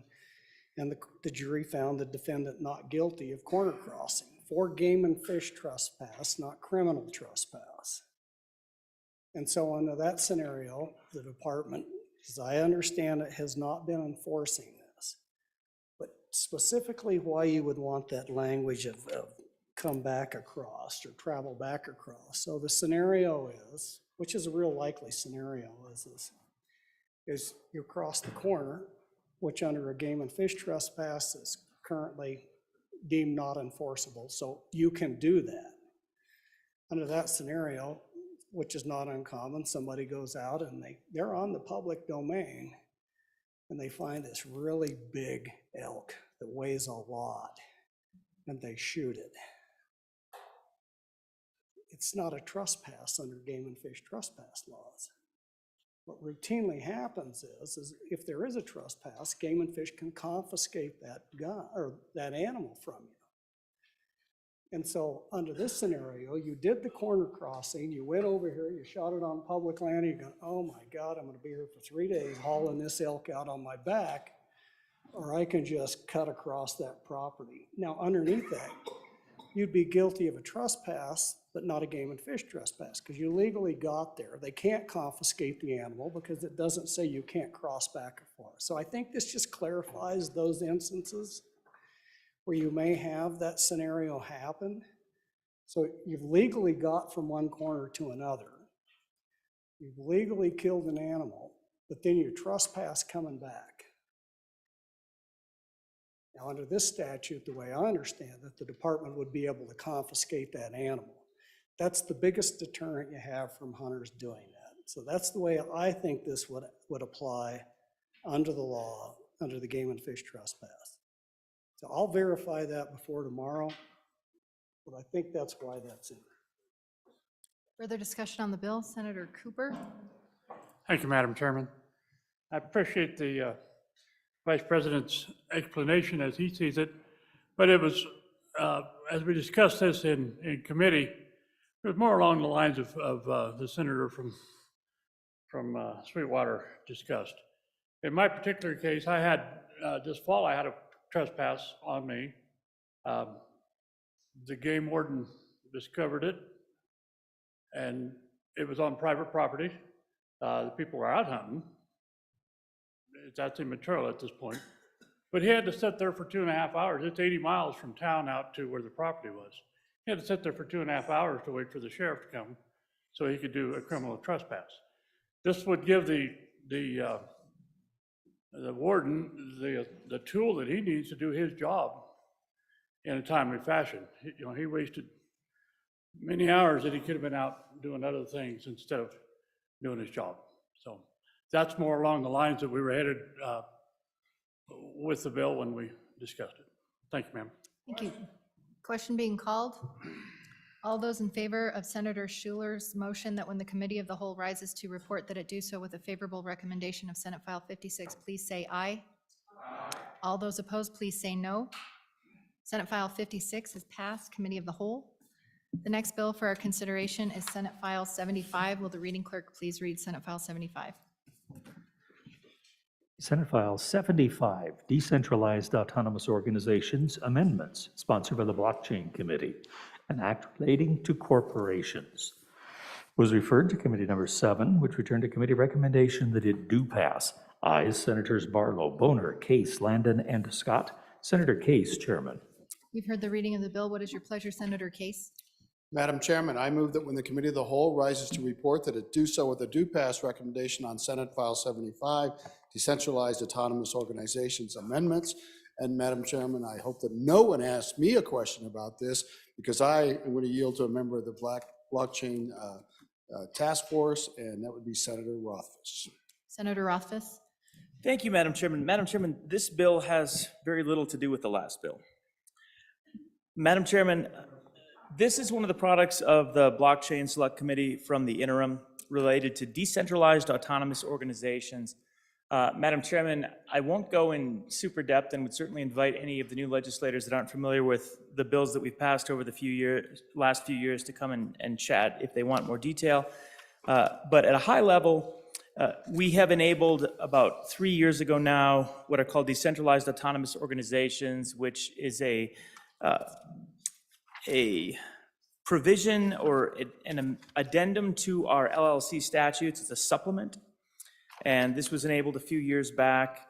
and the jury found the defendant not guilty of corner crossing for Game and Fish trespass, not criminal trespass. And so under that scenario, the department As I understand it, has not been enforcing this. But specifically why you would want that language of come back across or travel back across. So the scenario is, which is a real likely scenario, is you cross the corner, which under a game and fish trespass is currently deemed not enforceable. So you can do that. Under that scenario, which is not uncommon, somebody goes out and they're on the public domain and they find this really big elk that weighs a lot and they shoot it. It's not a trespass under game and fish trespass laws. What routinely happens is if there is a trespass, game and fish can confiscate that gun or that animal from you. And so under this scenario, you did the corner crossing, you went over here, you shot it on public land, you go, oh my God, I'm gonna be here for 3 days hauling this elk out on my back, or I can just cut across that property. Now underneath that, you'd be guilty of a trespass, but not a game and fish trespass, because you legally got there. They can't confiscate the animal because it doesn't say you can't cross back and forth. So I think this just clarifies those instances where you may have that scenario happen. So you've legally got from one corner to another. You've legally killed an animal, but then you trespass coming back. Now, under this statute, the way I understand it, the department would be able to confiscate that animal. That's the biggest deterrent you have from hunters doing that. So that's the way I think this would apply under the law, under the game and fish trespass. So I'll verify that before tomorrow, but I think that's why that's in there.
Further discussion on the bill? Senator Cooper?
Thank you, Madam Chairman. I appreciate the Vice President's explanation as he sees it, but it was, as we discussed this in committee, it was more along the lines of the senator from Sweetwater discussed. In my particular case, I had, this fall, I had a trespass on me. The game warden discovered it, and it was on private property. The people were out hunting. That's immaterial at this point. But he had to sit there for 2.5 hours. It's 80 miles from town out to where the property was. He had to sit there for 2.5 hours to wait for the sheriff to come so he could do a criminal trespass. This would give the warden the tool that he needs to do his job in a timely fashion. He wasted many hours that he could have been out doing other things instead of doing his job. So that's more along the lines that we were headed with the bill when we discussed it. Thank you, ma'am.
Thank you. Question being called. All those in favor of Senator Schuler's motion that when the committee of the whole rises to report that it do so with a favorable recommendation of Senate File 56, please say aye. All those opposed, please say no. Senate File 56 is passed. Committee of the whole. The next bill for our consideration is Senate File 75. Will the reading clerk please read Senate File 75?
Senate File 75, Decentralized Autonomous Organizations Amendments, sponsored by the Blockchain Committee, an act relating to corporations. Was referred to Committee Number 7, which returned to committee recommendation that it do pass. Ayes, Senators Barlow, Boner, Case, Landon, and Scott. Senator Case, Chairman.
You've heard the reading of the bill. What is your pleasure, Senator Case?
Madam Chairman, I move that when the committee of the whole rises to report that it do so with a do pass recommendation on Senate File 75, Decentralized Autonomous Organizations Amendments. And Madam Chairman, I hope that no one asks me a question about this because I am going to yield to a member of the blockchain task force, and that would be Senator Rothfuss.
Senator Rothfuss.
Thank you, Madam Chairman. Madam Chairman, this bill has very little to do with the last bill. Madam Chairman, this is one of the products of the Blockchain Select Committee from the interim related to decentralized autonomous organizations. Madam Chairman, I won't go in super depth and would certainly invite any of the new legislators that aren't familiar with the bills that we've passed over the last few years to come and chat if they want more detail. But at a high level, we have enabled about 3 years ago now what are called decentralized autonomous organizations, which is a provision or an addendum to our LLC statutes. It's a supplement. and this was enabled a few years back.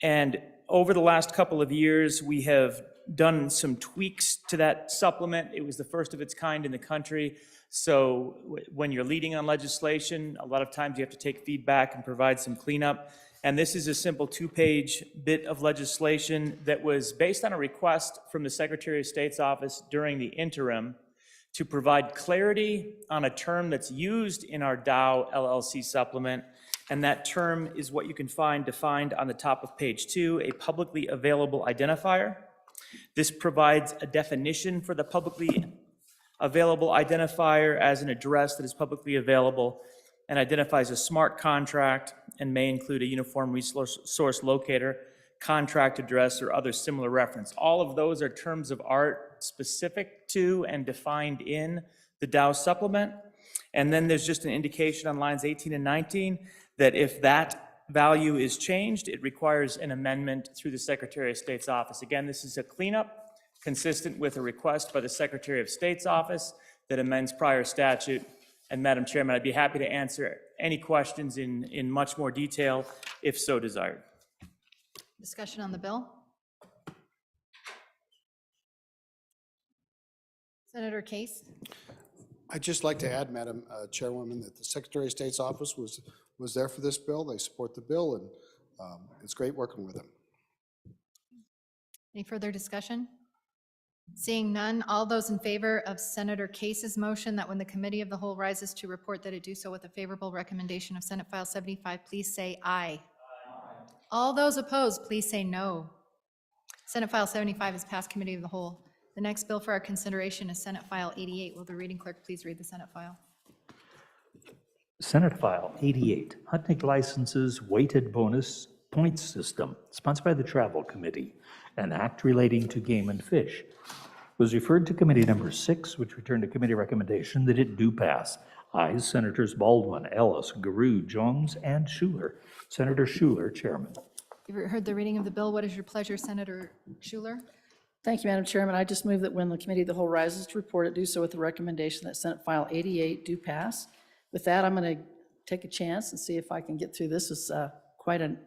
And over the last couple of years, we have done some tweaks to that supplement. It was the first of its kind in the country. So when you're leading on legislation, a lot of times you have to take feedback and provide some cleanup. And this is a simple 2-page bit of legislation that was based on a request from the Secretary of State's office during the interim to provide clarity on a term that's used in our Dow LLC supplement. And that term is what you can find defined on the top of page 2, a publicly available identifier. This provides a definition for the publicly available identifier as an address that is publicly available and identifies a smart contract and may include a uniform resource locator, contract address, or other similar reference. All of those are terms of art specific to and defined in the Dow supplement. And then there's just an indication on lines 18 and 19 that if that value is changed, it requires an amendment through the Secretary of State's office. Again, this is a cleanup consistent with a request by the Secretary of State's office that amends prior statute. And Madam Chairman, I'd be happy to answer any questions in much more detail if so desired.
Discussion on the bill? Senator Case?
I'd just like to add, Madam Chairwoman, that the Secretary of State's office was there for this bill. They support the bill, and it's great working with them.
Any further discussion? Seeing none, all those in favor of Senator Case's motion that when the Committee of the Whole rises to report that it do so with a favorable recommendation of Senate File 75, please say aye. All those opposed, please say no. Senate File 75 is passed Committee of the Whole. The next bill for our consideration is Senate File 88. Will the reading clerk please read the Senate file?
Senate File 88, hunting licenses weighted bonus points system, sponsored by the Travel Committee, an act relating to game and fish, was referred to Committee Number 6, which returned a committee recommendation that it do pass. Ayes, Senators Baldwin, Ellis, Garou, Jones, and Schuler. Senator Schuler, Chairman.
You've heard the reading of the bill. What is your pleasure, Senator Schuler?
Thank you, Madam Chairman. I just move that when the Committee of the Whole rises to report it, do so with the recommendation that Senate File 88 do pass. With that, I'm going to take a chance and see if I can get through this. It's quite an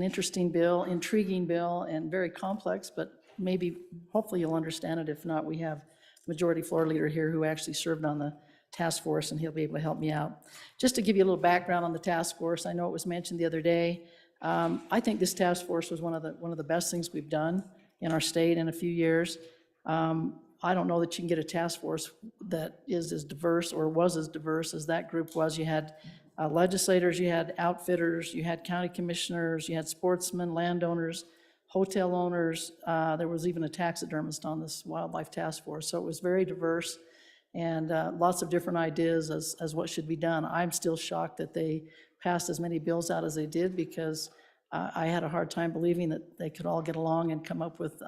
interesting bill, intriguing bill, and very complex, but maybe, hopefully you'll understand it. If not, we have Majority Floor Leader here who actually served on the task force, and he'll be able to help me out. Just to give you a little background on the task force, I know it was mentioned the other day. I think this task force was one of the best things we've done in our state in a few years. I don't know that you can get a task force that is as diverse or was as diverse as that group was. You had legislators, you had outfitters, you had county commissioners, you had sportsmen, landowners, hotel owners. There was even a taxidermist on this wildlife task force. So it was very diverse and lots of different ideas as what should be done. I'm still shocked that they passed as many bills out as they did, because I had a hard time believing that they could all get along and come up with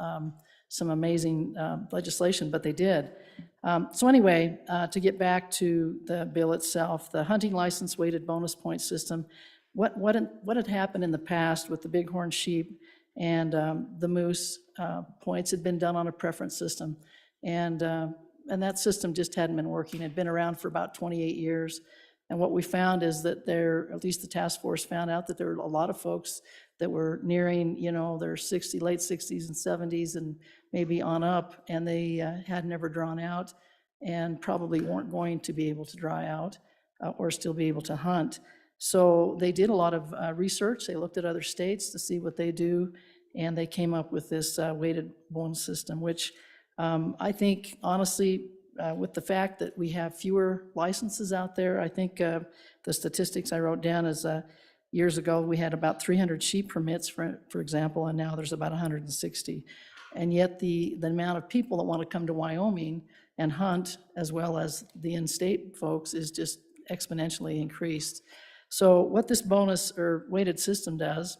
some amazing legislation, but they did. So anyway, to get back to the bill itself, the hunting license weighted bonus point system, what had happened in the past with the bighorn sheep and the moose points had been done on a preference system. And that system just hadn't been working. It had been around for about 28 years. And what we found is that at least the task force found out that there were a lot of folks that were nearing, their late 60s and 70s and maybe on up, and they had never drawn out and probably weren't going to be able to dry out or still be able to hunt. So they did a lot of research. They looked at other states to see what they do, and they came up with this weighted bonus system, which I think, honestly, with the fact that we have fewer licenses out there, I think the statistics I wrote down is years ago we had about 300 sheep permits, for example, and now there's about 160. And yet the amount of people that want to come to Wyoming and hunt, as well as the in-state folks, is just exponentially increased. So what this bonus or weighted system does,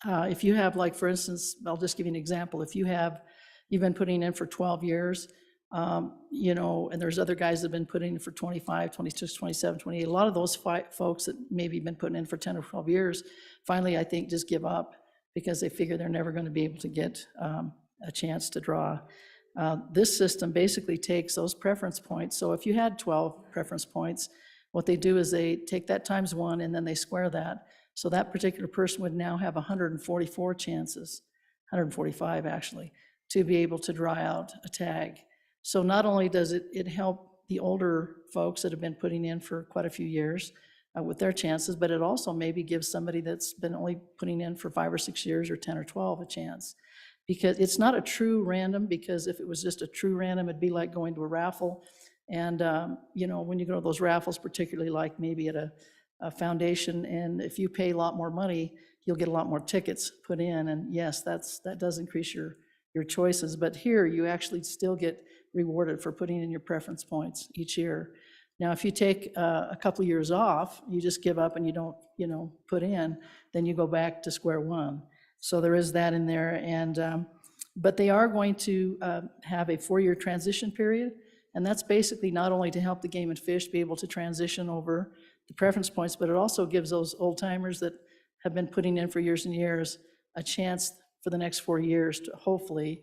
if you have, like, for instance, I'll just give you an example. If you've been putting in for 12 years, and there's other guys that have been putting in for 25, 26, 27, 28. A lot of those folks that maybe been putting in for 10 or 12 years, finally, I think, just give up because they figure they're never going to be able to get a chance to draw. This system basically takes those preference points. So if you had 12 preference points, What they do is they take that times 1 and then they square that. So that particular person would now have 144 chances, 145 actually, to be able to draw out a tag. So not only does it help the older folks that have been putting in for quite a few years with their chances, but it also maybe gives somebody that's been only putting in for 5 or 6 years or 10 or 12 a chance. Because it's not a true random, because if it was just a true random, it'd be like going to a raffle. And, you know, when you go to those raffles, particularly like maybe at a foundation, and if you pay a lot more money, you'll get a lot more tickets put in. And yes, that does increase your choices. But here, you actually still get rewarded for putting in your preference points each year. Now, if you take a couple of years off, you just give up and you don't, you know, put in, then you go back to square one. So there is that in there. And but they are going to have a 4-year transition period. And that's basically not only to help the Game and Fish be able to transition over the preference points, but it also gives those old timers that have been putting in for years and years a chance for the next 4 years to hopefully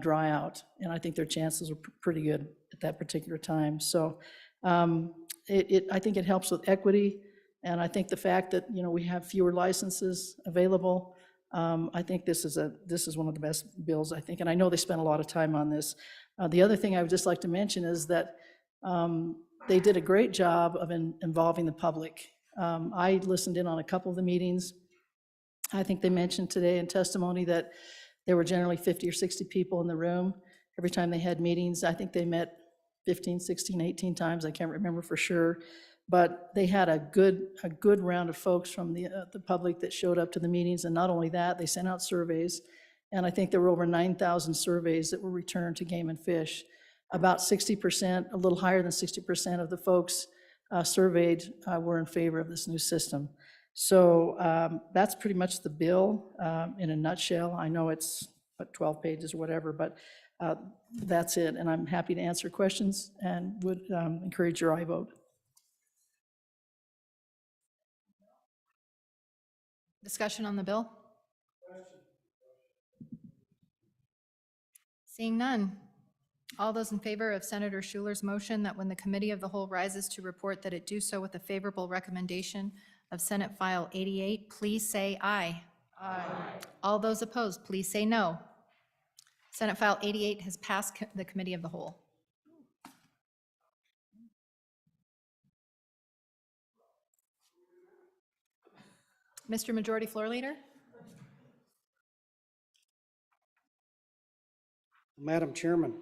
dry out. And I think their chances are pretty good at that particular time. So I think it helps with equity. And I think the fact that, you know, we have fewer licenses available, I think this is one of the best bills, I think. And I know they spent a lot of time on this. The other thing I would just like to mention is that they did a great job of involving the public. I listened in on a couple of the meetings. I think they mentioned today in testimony that there were generally 50 or 60 people in the room every time they had meetings. I think they met 15, 16, 18 times. I can't remember for sure. But they had a good round of folks from the public that showed up to the meetings. And not only that, they sent out surveys. And I think there were over 9,000 surveys that were returned to Game and Fish. About 60%, a little higher than 60% of the folks surveyed were in favor of this new system. So that's pretty much the bill in a nutshell. I know it's 12 pages or whatever, but that's it. And I'm happy to answer questions and would encourage your aye vote.
Discussion on the bill? Seeing none. All those in favor of Senator Schuler's motion that when the committee of the whole rises to report that it do so with a favorable recommendation of Senate File 88, please say aye. Aye. All those opposed, please say no. Senate File 88 has passed the committee of the whole. Mr. Majority Floor Leader?
Madam Chairman,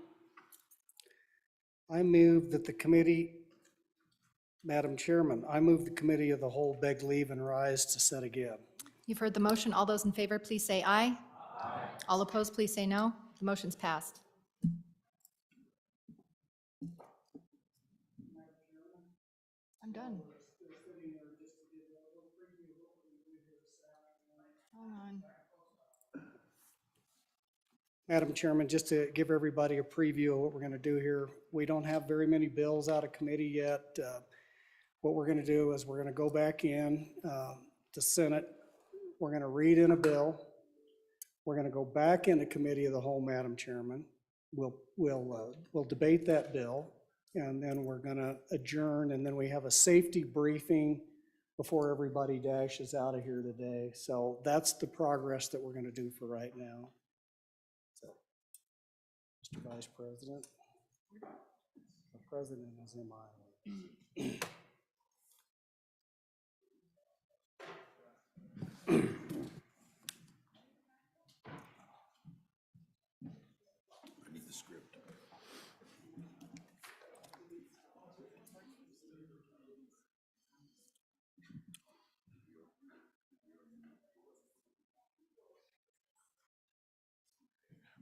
I move that the committee, Madam Chairman, I move the committee of the whole beg leave and rise to set again.
You've heard the motion. All those in favor, please say aye. Aye. All opposed, please say no. The motion's passed. I'm done. Hold on.
Madam Chairman, just to give everybody a preview of what we're going to do here, we don't have very many bills out of committee yet. What we're going to do is we're going to go back in to Senate. We're going to read in a bill. We're going to go back into committee of the whole, Madam Chairman. We'll debate that bill, and then we're going to adjourn, and then we have a safety briefing before everybody dashes out of here today. So that's the progress that we're going to do for right now. So, Mr. Vice President, the President is MIA.
I need the script.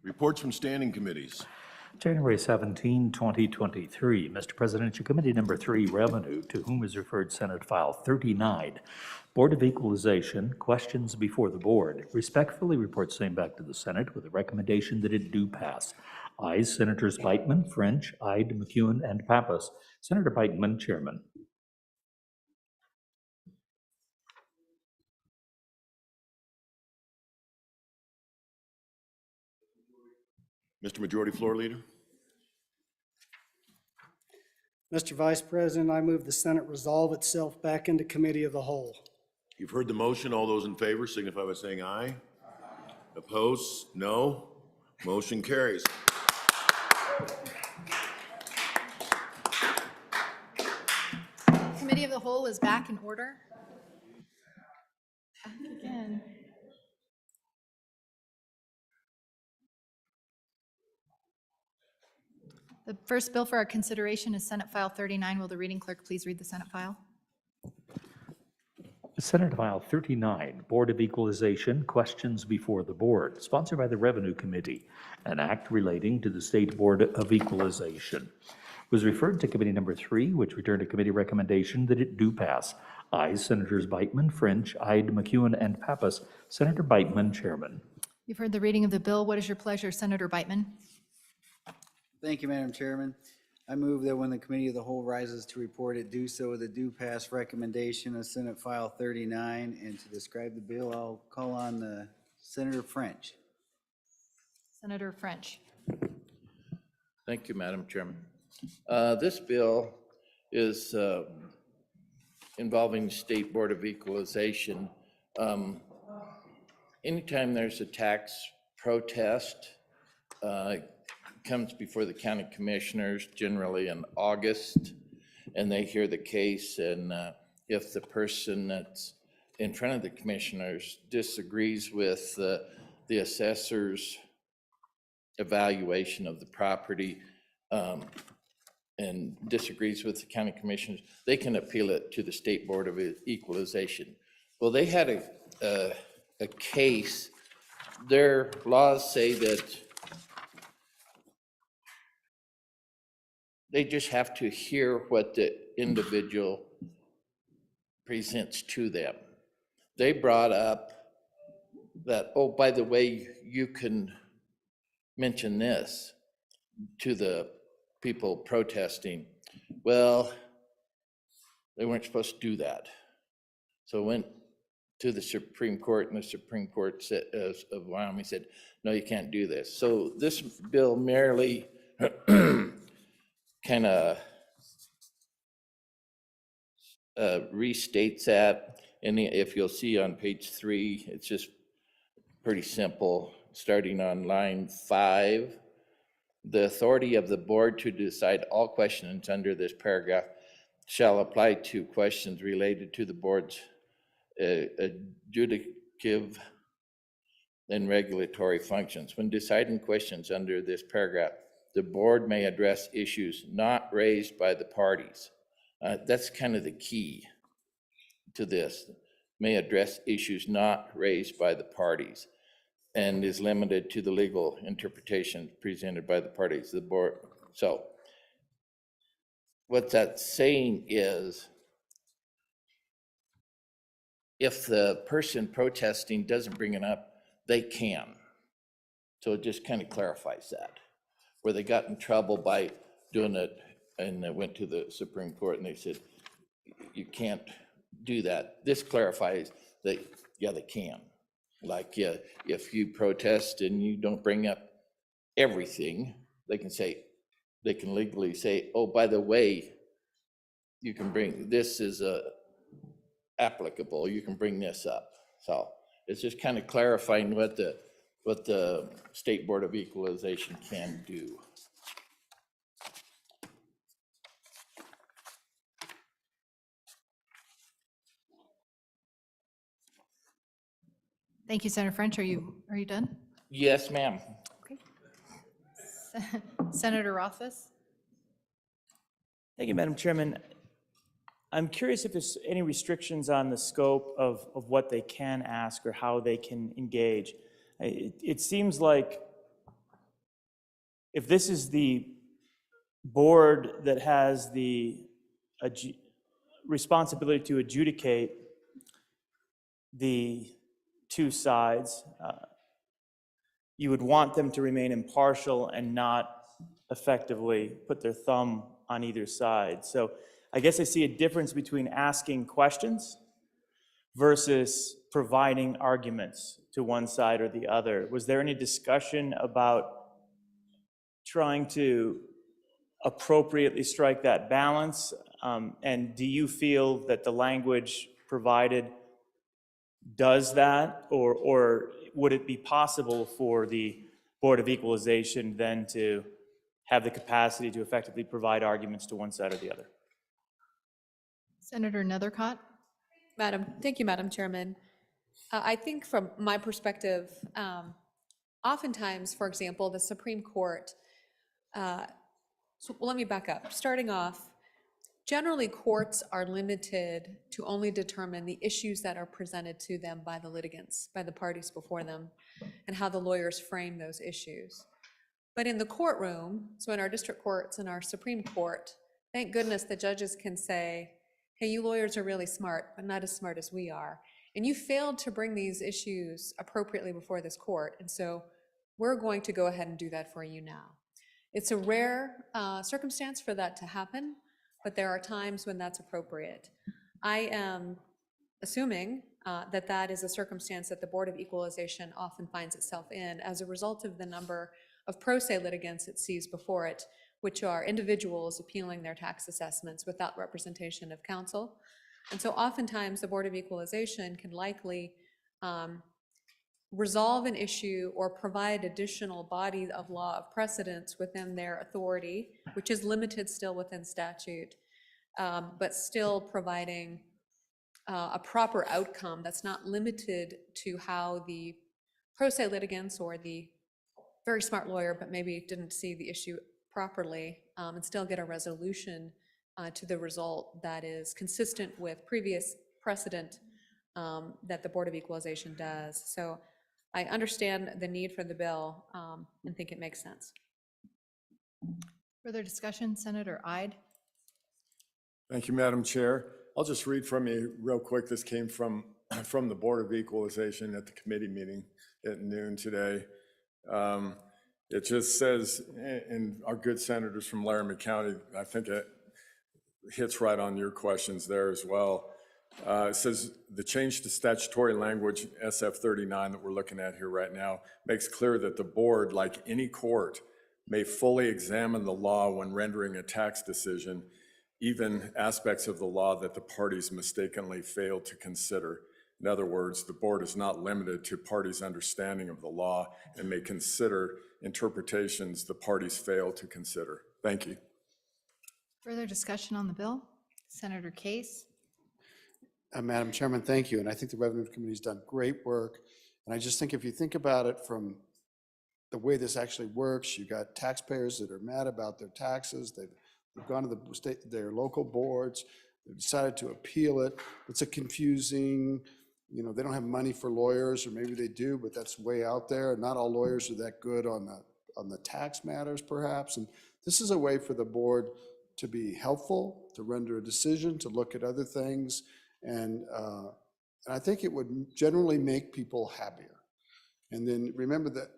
Reports from standing committees.
January 17, 2023. Mr. President, your committee number 3, Revenue, to whom is referred Senate File 39. Board of Equalization, questions before the board. Respectfully report same back to the Senate with a recommendation that it do pass. Ayes, Senators Beitman, French, Ide, McEwen, and Pappas. Senator Beitman, Chairman.
Mr. Majority Floor Leader.
Mr. Vice President, I move the Senate resolve itself back into committee of the whole.
You've heard the motion. All those in favor signify by saying aye. Opposed? No. Motion carries.
Committee of the whole is back in order. Back again. The first bill for our consideration is Senate File 39. Will the reading clerk please read the Senate file?
Senate File 39, Board of Equalization, Questions Before the Board, sponsored by the Revenue Committee, an act relating to the State Board of Equalization. Was referred to Committee Number 3, which returned to committee recommendation that it do pass. Ayes Senators Beitman, French, Ide, McEwen, and Pappas. Senator Beitman, Chairman.
You've heard the reading of the bill. What is your pleasure, Senator Beitman?
Thank you, Madam Chairman. I move that when the committee of the whole rises to report it, do so with a do pass recommendation of Senate File 39. And to describe the bill, I'll call on Senator French.
Senator French.
Thank you, Madam Chairman. This bill is involving the State Board of Equalization. Anytime there's a tax protest, comes before the county commissioners generally in August, and they hear the case, and if the person that's in front of the commissioners disagrees with the assessor's evaluation of the property and disagrees with the county commissioners, they can appeal it to the State Board of Equalization. Well, they had a case. Their laws say that they just have to hear what the individual presents to them. They brought up that, oh, by the way, you can mention this to the people protesting. Well, they weren't supposed to do that. So it went to the Supreme Court, and the Supreme Court said, of Wyoming said, no, you can't do this. So this bill merely kind of restates that. And if you'll see on page 3, it's just pretty simple. Starting on line 5, the authority of the board to decide all questions under this paragraph shall apply to questions related to the board's adjudicative and regulatory functions. When deciding questions under this paragraph, the board may address issues not raised by the parties. That's kind of the key to this. May address issues not raised by the parties and is limited to the legal interpretation presented by the parties, the board. So what that's saying is, if the person protesting doesn't bring it up, they can. So it just kind of clarifies that. Where they got in trouble by doing it, and they went to the Supreme Court and they said, you can't do that. This clarifies that, yeah, they can. Like, yeah, if you protest and you don't bring up everything, they can say, they can legally say, oh, by the way, you can bring, this is applicable, you can bring this up. So it's just kind of clarifying what the State Board of Equalization can do.
Thank you, Senator French. Are you done?
Yes, ma'am.
Okay. Senator Rothfuss?
Thank you, Madam Chairman. I'm curious if there's any restrictions on the scope of what they can ask or how they can engage. It seems like if this is the board that has the responsibility to adjudicate the two sides, you would want them to remain impartial and not effectively put their thumb on either side. So I guess I see a difference between asking questions versus providing arguments to one side or the other. Was there any discussion about trying to appropriately strike that balance? And do you feel that the language provided does that? Or would it be possible for the Board of Equalization then to have the capacity to effectively provide arguments to one side or the other?
Senator Nethercott?
Thank you, Madam Chairman. I think from my perspective, oftentimes, for example, the Supreme Court, so let me back up. Starting off, generally courts are limited to only determine the issues that are presented to them by the litigants, by the parties before them, and how the lawyers frame those issues. But in the courtroom, so in our district courts and our Supreme Court, thank goodness the judges can say, hey, you lawyers are really smart, but not as smart as we are. And you failed to bring these issues appropriately before this court. And so we're going to go ahead and do that for you now. It's a rare circumstance for that to happen, but there are times when that's appropriate. I am assuming that that is a circumstance that the Board of Equalization often finds itself in as a result of the number of pro se litigants it sees before it, which are individuals appealing their tax assessments without representation of counsel. And so oftentimes the Board of Equalization can likely resolve an issue or provide additional body of law of precedents within their authority, which is limited still within statute, but still providing a proper outcome that's not limited to how the pro se litigants or the very smart lawyer, but maybe didn't see the issue properly, and still get a resolution to the result that is consistent with previous precedent that the Board of Equalization does. So I understand the need for the bill and think it makes sense.
Further discussion, Senator Ide?
Thank you, Madam Chair. I'll just read from you real quick. This came from the Board of Equalization at the committee meeting at noon today. It just says, and our good senators from Laramie County, I think it hits right on your questions there as well. It says the change to statutory language, SF 39 that we're looking at here right now, makes clear that the board, like any court, may fully examine the law when rendering a tax decision, even aspects of the law that the parties mistakenly failed to consider. In other words, the board is not limited to parties' understanding of the law and may consider interpretations the parties fail to consider. Thank you.
Further discussion on the bill? Senator Case?
Madam Chairman, thank you. And I think the Revenue Committee's done great work. And I just think if you think about it from the way this actually works, you got taxpayers that are mad about their taxes. They've gone to their local boards. They've decided to appeal it. It's a confusing, they don't have money for lawyers, or maybe they do, but that's way out there. Not all lawyers are that good on the tax matters, perhaps. And this is a way for the board to be helpful, to render a decision, to look at other things. And I think it would generally make people happier. And then remember that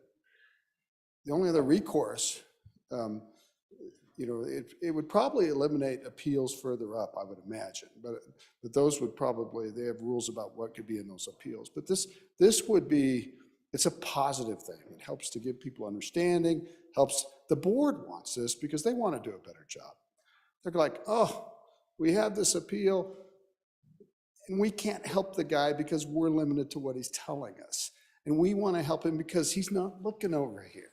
the only other recourse, it would probably eliminate appeals further up, I would imagine. But those would probably, they have rules about what could be in those appeals. But this would be, it's a positive thing. It helps to give people understanding, helps, the board wants this because they want to do a better job. They're like, oh, we have this appeal, and we can't help the guy because we're limited to what he's telling us. And we want to help him because he's not looking over here.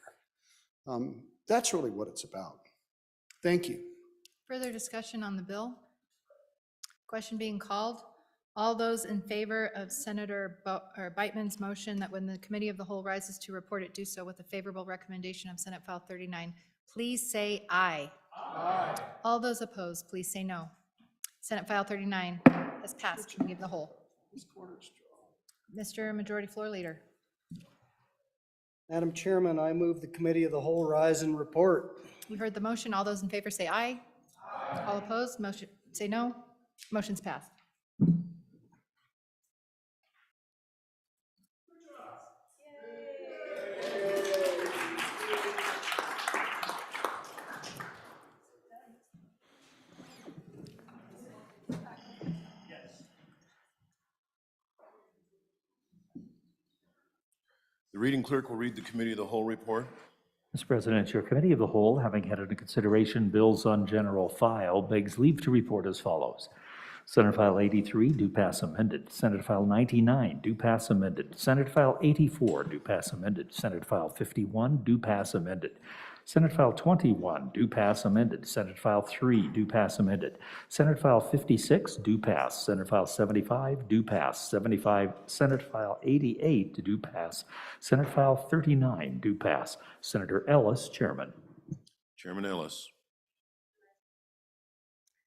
That's really what it's about. Thank you.
Further discussion on the bill? Question being called. All those in favor of Senator Beitman's motion that when the Committee of the Whole rises to report it, do so with a favorable recommendation of Senate File 39, please say aye. Aye. All those opposed, please say no. Senate File 39 has passed Committee of the Whole. Mr. Majority Floor Leader.
Madam Chairman, I move the Committee of the Whole rise and report.
You heard the motion. All those in favor say aye. Aye. All opposed, motion say no. Motion's passed.
The reading clerk will read the Committee of the Whole report.
Mr. President, your Committee of the Whole, having had under consideration bills on general file, begs leave to report as follows. Senate File 83, do pass amended. Senate File 99, do pass amended. Senate File 84, do pass amended. Senate File 51, do pass amended. Senate File 21, do pass amended. Senate File 3, do pass amended. Senate File 56, do pass. Senate File 75, do pass. 75, Senate File 88, do pass. Senate File 39, do pass. Senator Ellis, Chairman.
Chairman Ellis.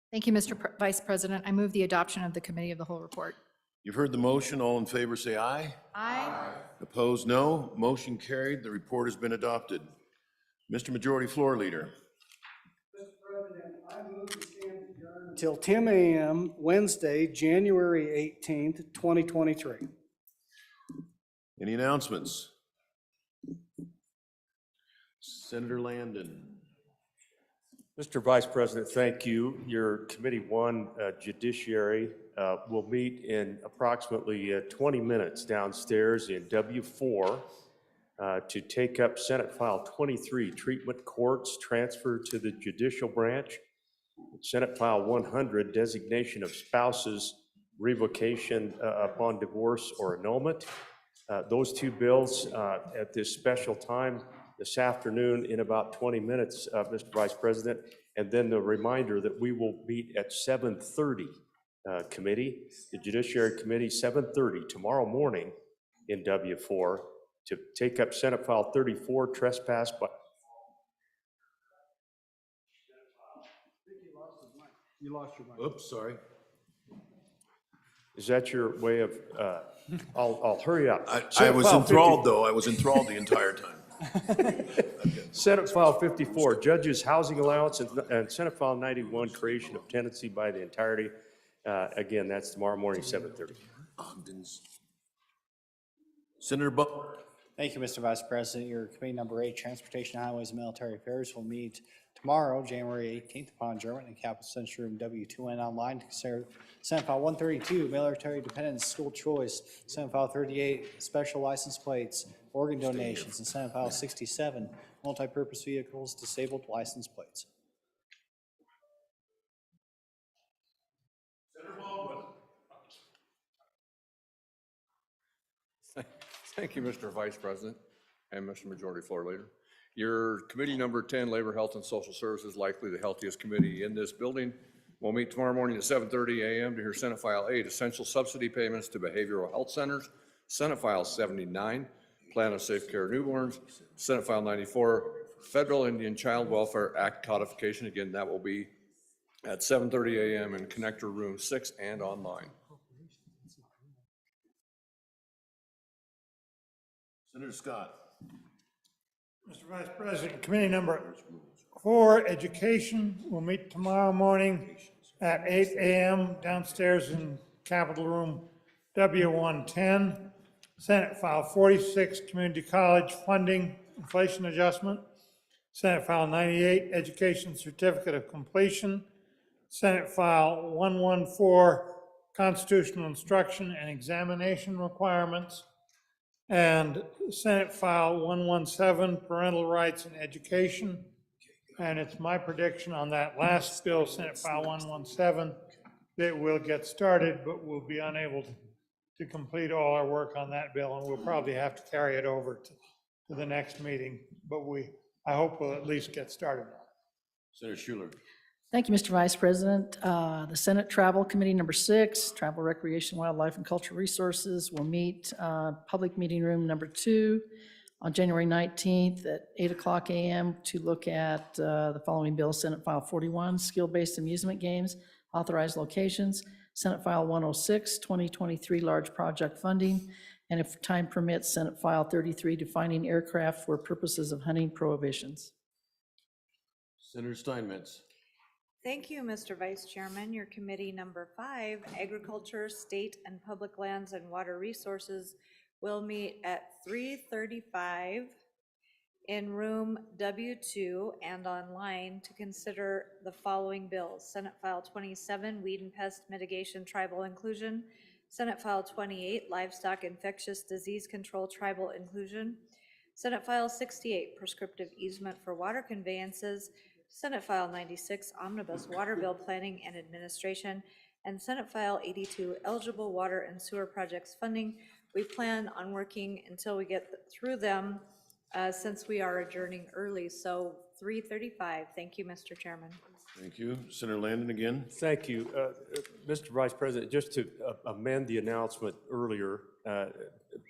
Thank you, Mr. Vice President. I move the adoption of the Committee of the Whole report.
You've heard the motion. All in favor, say aye.
Aye.
Opposed, no. Motion carried. The report has been adopted. Mr. Majority Floor Leader.
Until 10 a.m. Wednesday, January 18th, 2023.
Any announcements? Senator Landon.
Mr. Vice President, thank you. Your Committee 1 Judiciary will meet in approximately 20 minutes downstairs in W4 to take up Senate File 23, Treatment Courts Transfer to the Judicial Branch, Senate File 100, Designation of Spouses, Revocation upon Divorce or Annulment. Those two bills at this special time this afternoon in about 20 minutes, Mr. Vice President, and then the reminder that we will meet at 7:30 committee, the Judiciary Committee, 7:30 tomorrow morning in W4 to take up Senate File 34, trespass by.
You lost your mic.
Oops, sorry.
Is that your way of, I'll hurry up.
I was enthralled, though. I was enthralled the entire time.
Senate File 54, Judges Housing Allowance, and Senate File 91, Creation of Tenancy by the Entirety. Again, that's tomorrow morning, 7:30.
Senator Butler.
Thank you, Mr. Vice President. Your Committee Number 8, Transportation, Highways, and Military Affairs will meet tomorrow, January 18th, upon adjournment in Capitol Center Room W2N online to consider Senate File 132, Military Dependents School Choice, Senate File 38, Special License Plates, Organ Donations, and Senate File 67, Multi-Purpose Vehicles, Disabled License Plates.
Senator Baldwin.
Thank you, Mr. Vice President and Mr. Majority Floor Leader. Your Committee Number 10, Labor, Health, and Social Services, likely the healthiest committee in this building, will meet tomorrow morning at 7:30 a.m. to hear Senate File 8, Essential Subsidy Payments to Behavioral Health Centers, Senate File 79, Plan of Safe Care Newborns, Senate File 94, Federal Indian Child Welfare Act codification. Again, that will be at 7:30 a.m. in Connector Room 6 and online.
Senator Scott.
Mr. Vice President, Committee Number 4, Education, will meet tomorrow morning at 8 a.m. downstairs in Capitol Room W110. Senate File 46, Community College Funding Inflation Adjustment. Senate File 98, Education Certificate of Completion. Senate File 114, Constitutional Instruction and Examination Requirements. And Senate File 117, Parental Rights in Education. And it's my prediction on that last bill, Senate File 117, that we'll get started, but we'll be unable to complete all our work on that bill, and we'll probably have to carry it over to the next meeting. But I hope we'll at least get started on it.
Senator Schuler.
Thank you, Mr. Vice President. The Senate Travel Committee Number 6, Travel, Recreation, Wildlife, and Cultural Resources will meet Public Meeting Room Number 2 on January 19th at 8:00 a.m. to look at the following bills: Senate File 41, Skill-Based Amusement Games, Authorized Locations, Senate File 106, 2023 Large Project Funding, and if time permits, Senate File 33, Defining Aircraft for Purposes of Hunting Prohibitions.
Senator Steinmetz.
Thank you, Mr. Vice Chairman. Your Committee Number 5, Agriculture, State and Public Lands and Water Resources, will meet at 3:35 in room W2 and online to consider the following bills: Senate File 27, Weed and Pest Mitigation Tribal Inclusion, Senate File 28, Livestock Infectious Disease Control Tribal Inclusion, Senate File 68, prescriptive easement for water conveyances, Senate File 96, omnibus water bill planning and administration, and Senate File 82, eligible water and sewer projects funding. We plan on working until we get through them, since we are adjourning early, so 3:35. Thank you, Mr. Chairman.
Thank you. Senator Landon again.
Thank you. Mr. Vice President, just to amend the announcement earlier,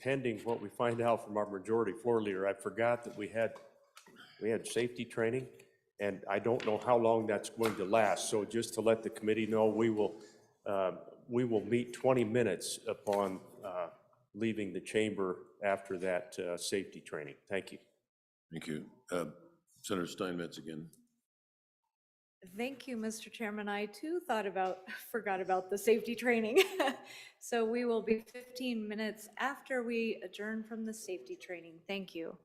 pending what we find out from our majority floor leader, I forgot that we had safety training, and I don't know how long that's going to last. So just to let the committee know, we will meet 20 minutes upon leaving the chamber after that safety training. Thank you.
Thank you. Senator Steinmetz again.
Thank you, Mr. Chairman. I too forgot about the safety training. So we will be 15 minutes after we adjourn from the safety training. Thank you.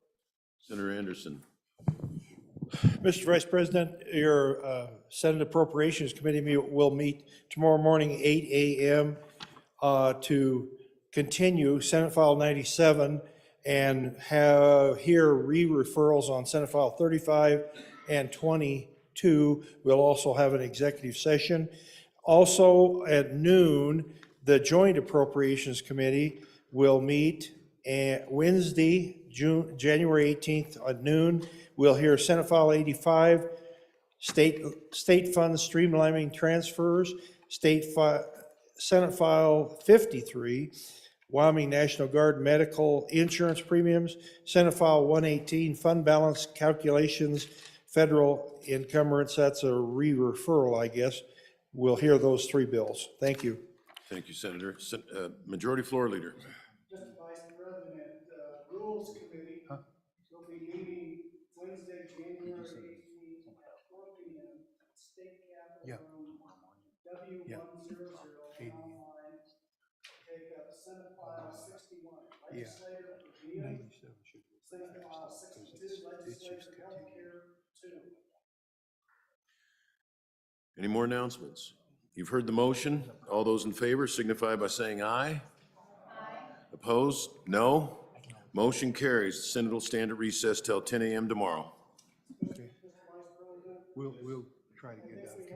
Senator Anderson.
Mr. Vice President, your Senate Appropriations Committee will meet tomorrow morning, 8 a.m. To continue Senate File 97 and hear re-referrals on Senate File 35 and 22. We'll also have an executive session. Also at noon, the Joint Appropriations Committee will meet Wednesday, January 18th at noon. We'll hear Senate File 85, state funds streamlining transfers, Senate File 53, Wyoming National Guard medical insurance premiums, Senate File 118, fund balance calculations, federal encumbrance. That's a re-referral, I guess. We'll hear those three bills. Thank you.
Thank you, Senator. Majority Floor Leader.
Mr. Vice President, Rules Committee will be meeting Wednesday, January 18th at 4 p.m. State Capitol Room, W100 online. Take up Senate File 61, Legislative Review, Senate File 62, Legislative Healthcare 2.
Any more announcements? You've heard the motion. All those in favor signify by saying aye. Aye. Opposed? No. Motion carries. The Senate will stand at recess till 10 a.m. tomorrow.
We'll try to get that.